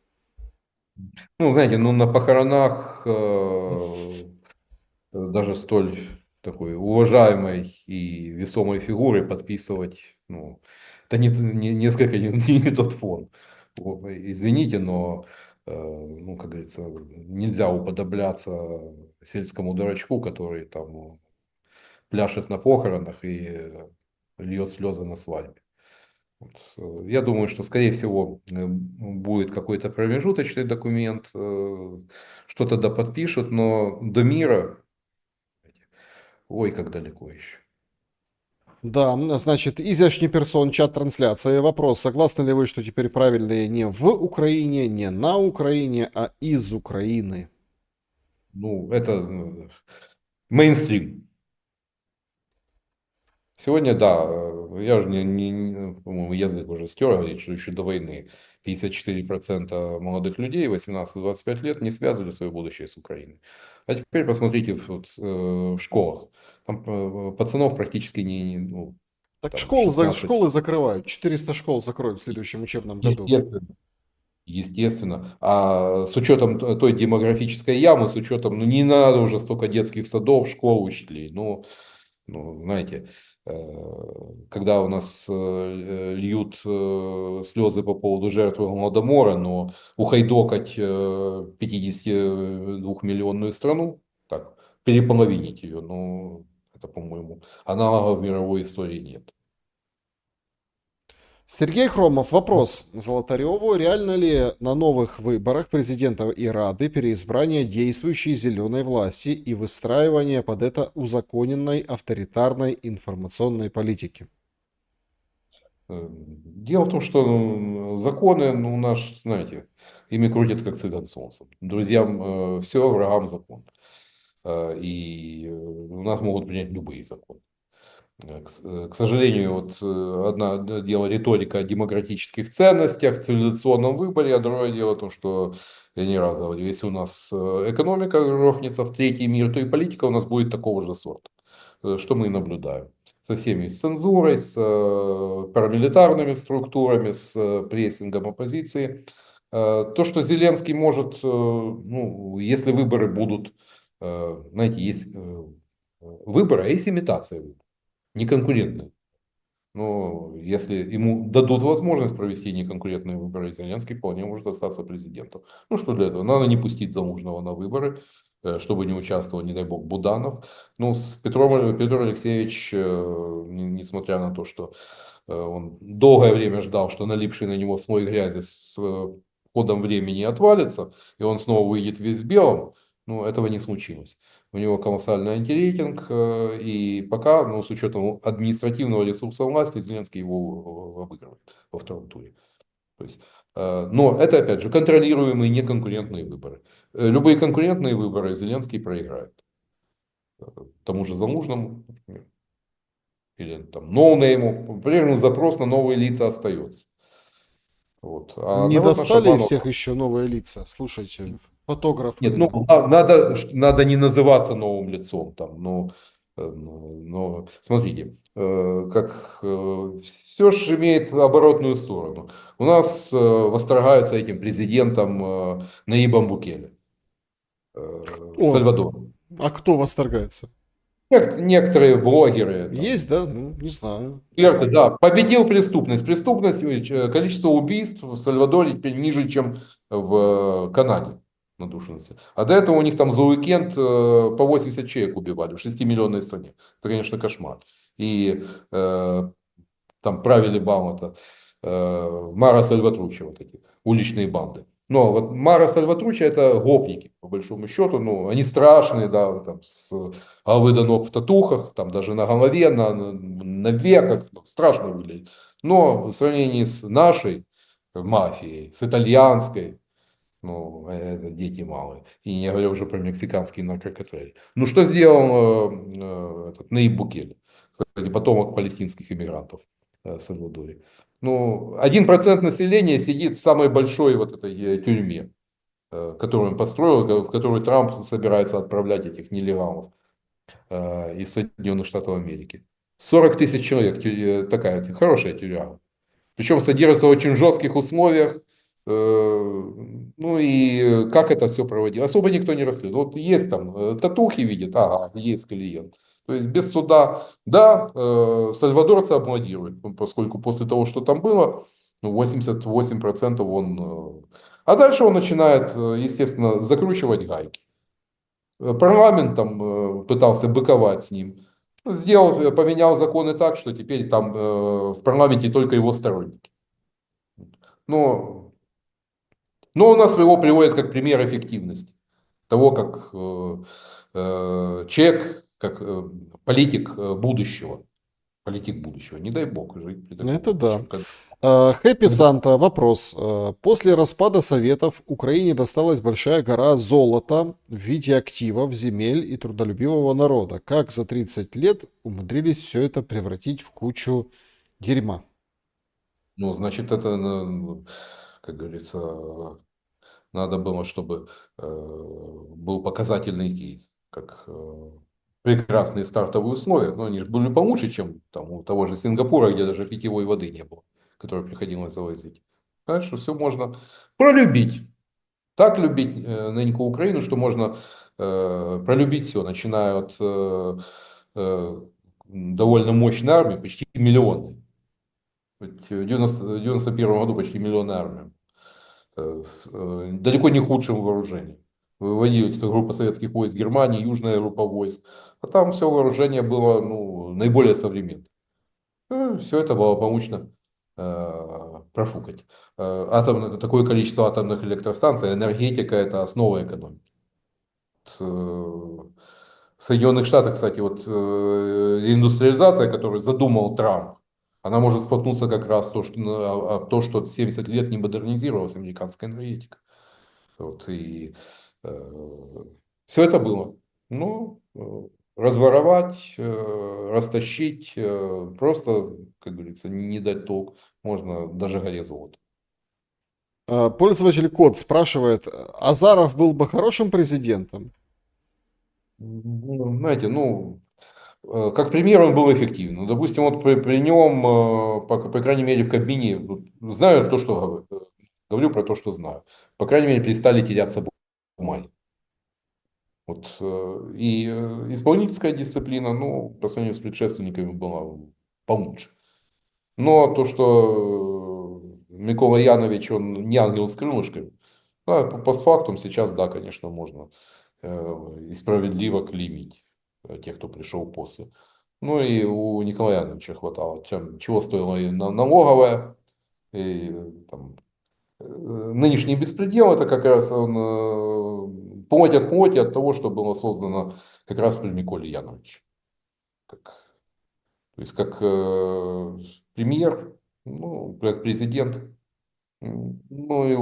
ну, знаете, ну, на похоронах даже столь такой уважаемой и весомой фигуры подписывать, ну, это несколько не тот фон. Вот, извините, но, ну, как говорится, нельзя уподобляться сельскому дурачку, который там пляшет на похоронах и льет слезы на свадьбе. Вот. Я думаю, что, скорее всего, будет какой-то промежуточный документ, что-то да подпишут, но до мира, ой, как далеко еще. Да, значит, изящный персон, чат-трансляция. Вопрос, согласны ли вы, что теперь правильнее не в Украине, не на Украине, а из Украины? Ну, это мейнстрим. Сегодня, да, я же по-моему, язык уже стер, говорит, что еще до войны 54% молодых людей 18-25 лет не связывали свое будущее с Украиной. А теперь посмотрите вот, в школах. Там пацанов практически ну, Так там школы, 16. школы закрывают, 400 школ закроют в следующем учебном году. Естественно. Естественно. А с учетом той демографической ямы, с учетом, ну не надо уже столько детских садов, школ, учителей. Ну, знаете, когда у нас льют слезы по поводу жертвы Голодомора, но ухайдокать 52-миллионную страну, так, переполовинить ее, ну, это, по-моему, аналогов в мировой истории нет. Сергей Хромов, вопрос Золотареву. Реально ли на новых выборах президента и Рады переизбрание действующей зеленой власти и выстраивание под это узаконенной авторитарной информационной политики? Дело в том, что законы, ну, у нас, знаете, ими крутят как цыган солнцем. Друзьям все, врагам закон. И у нас могут принять любые законы. К сожалению, вот одно дело риторика о демократических ценностях, цивилизационном выборе, а другое дело то, что я не раз говорю, если у нас экономика рухнется в третий мир, то и политика у нас будет такого же сорта, что мы и наблюдаем. Со всеми, с цензурой, с парамилитарными структурами, с прессингом оппозиции. То, что Зеленский может, ну, если выборы будут, знаете, есть выборы, а есть имитация выборов, неконкурентные. Но если ему дадут возможность провести неконкурентные выборы, Зеленский вполне может остаться президентом. Ну что для этого? Надо не пустить Залужного на выборы, чтобы не участвовал, не дай бог, Буданов. Ну, с Петр Алексеевич, несмотря на то, что он долгое время ждал, что налипший на него слой грязи с ходом времени отвалится, и он снова выйдет весь в белом, но этого не случилось. У него колоссальный антирейтинг, и пока, ну, с учетом административного ресурса власти, Зеленский его обыгрывает во втором туре. То есть, но это, опять же, контролируемые неконкурентные выборы. Любые конкурентные выборы Зеленский проиграет. Тому же Залужному, например, или там ноунейму. По-прежнему запрос на новые лица остается. Вот. А Не народ наш достали обманул. всех еще новые лица? Слушайте, Нет, ну фотографы. надо не называться новым лицом там, но смотрите, как все же имеет оборотную сторону. У нас восторгаются этим президентом Наибом Букеле в О, Сальвадоре. а кто восторгается? Некоторые блогеры, Есть, там, да? Ну, не знаю. эксперты, да, победил преступность. Преступность, количество убийств в Сальвадоре теперь ниже, чем в Канаде на душу населения. А до этого у них там за уикенд по 80 человек убивали в 6-миллионной стране. Это, конечно, кошмар. И там правили бал это Мара Сальватруча, вот эти уличные банды. Но вот Мара Сальватруччи это гопники, по большому счету. Ну, они страшные, да, вот там с головы до ног в татухах, там даже на голове, на веках, ну, страшно выглядит. Но в сравнении с нашей мафией, с итальянской, ну, это дети малые. И не говоря уже про мексиканские наркокартели. Ну, что сделал этот Наиб Букеле, кстати, потомок палестинских иммигрантов в Сальвадоре. Ну, 1% населения сидит в самой большой вот этой тюрьме, которую он построил, в которую Трамп собирается отправлять этих нелегалов из Соединенных Штатов Америки. 40 тысяч человек, такая хорошая тюрьма. Причем содержится в очень жестких условиях. Ну и как это все проводилось? Особо никто не расследует. Вот есть там татухи видят, ага, есть клиент. То есть без суда, да, сальвадорцы аплодируют, поскольку после того, что там было, ну, 88% он... А дальше он начинает, естественно, закручивать гайки. Парламент там пытался быковать с ним. Сделал, поменял законы так, что теперь там в парламенте только его сторонники. Но, но у нас его приводят как пример эффективности. Того, как человек, как политик будущего. Политик будущего. Не дай бог жить при таком Это да. будущем. Хэппи Санта, вопрос. После распада Советов Украине досталась большая гора золота в виде активов, земель и трудолюбивого народа. Как за 30 лет умудрились все это превратить в кучу дерьма? Ну, значит, это, как говорится, надо было, чтобы был показательный кейс, как прекрасные стартовые условия. Но они же были получше, чем там, у того же Сингапура, где даже питьевой воды не было, которую приходилось завозить. Так что все можно пролюбить. Так любить нынешнюю Украину, что можно пролюбить все, начиная от довольно мощной армии, почти миллионной. В 91 году почти миллионная армия. С далеко не худшим вооружением. Выводилась группа советских войск Германии, южная группа войск. А там все вооружение было ну, наиболее современным. Все это было помочно профукать. Такое количество атомных электростанций, энергетика – это основа экономики. В Соединенных Штатах, кстати, вот индустриализация, которую задумал Трамп, она может споткнуться как раз то, что 70 лет не модернизировалась американская энергетика. Вот, и все это было. Ну, разворовать, растащить, просто, как говорится, не дать толк. Можно даже горе золота. Пользователь Код спрашивает, Азаров был бы хорошим президентом? Ну, знаете, ну, как пример он был эффективен. Ну, допустим, вот при нем, по крайней мере, в Кабмине, вот, знаю то, что говорю про то, что знаю. По крайней мере, перестали теряться бумаги. Вот, и исполнительская дисциплина, ну, по сравнению с предшественниками была получше. Но то, что Микола Янович, он не ангел с крылышками, да, постфактум сейчас, да, конечно, можно и справедливо клеймить тех, кто пришел после. Ну и у Николая Яновича хватало, чего стоила и налоговая, и там, нынешний беспредел, это как раз он плоть от плоти от того, что было создано как раз при Миколе Яновиче. Как, то есть как премьер, ну, как президент, ну и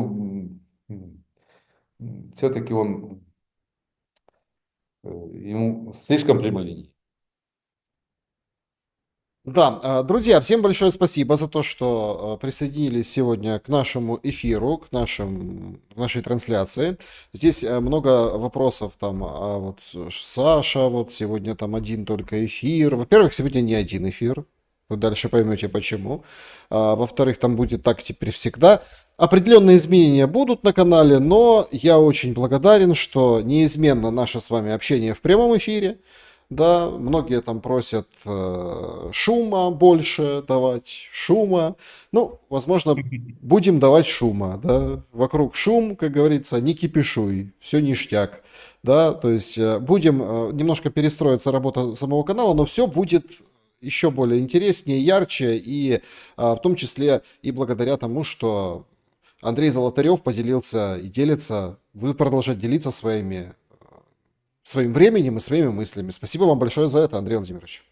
все-таки он ему слишком прямолиний. Да, друзья, всем большое спасибо за то, что присоединились сегодня к нашему эфиру, к нашей трансляции. Здесь много вопросов, там, вот Саша, вот сегодня там один только эфир. Во-первых, сегодня не один эфир, вы дальше поймете почему. Во-вторых, там будет так теперь всегда. Определенные изменения будут на канале, но я очень благодарен, что неизменно наше с вами общение в прямом эфире. Да, многие там просят шума больше давать, шума. Ну, возможно, будем давать шума, да. Вокруг шум, как говорится, не кипишуй, все ништяк, да. То есть будем немножко перестроиться работа самого канала, но все будет еще более интереснее, ярче и в том числе и благодаря тому, что Андрей Золотарев поделился и делится, будет продолжать делиться своим временем и своими мыслями. Спасибо вам большое за это, Андрей Владимирович.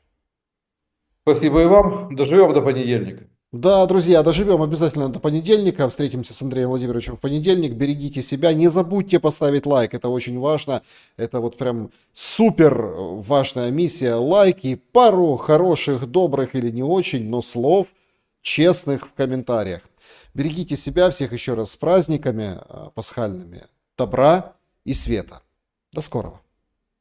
Спасибо и вам. Доживем до понедельника. Да, друзья, доживем обязательно до понедельника. Встретимся с Андреем Владимировичем в понедельник. Берегите себя. Не забудьте поставить лайк. Это очень важно. Это вот прям супер важная миссия. Лайки, пару хороших, добрых или не очень, но слов честных в комментариях. Берегите себя. Всех еще раз с праздниками пасхальными. Добра и света. До скорого.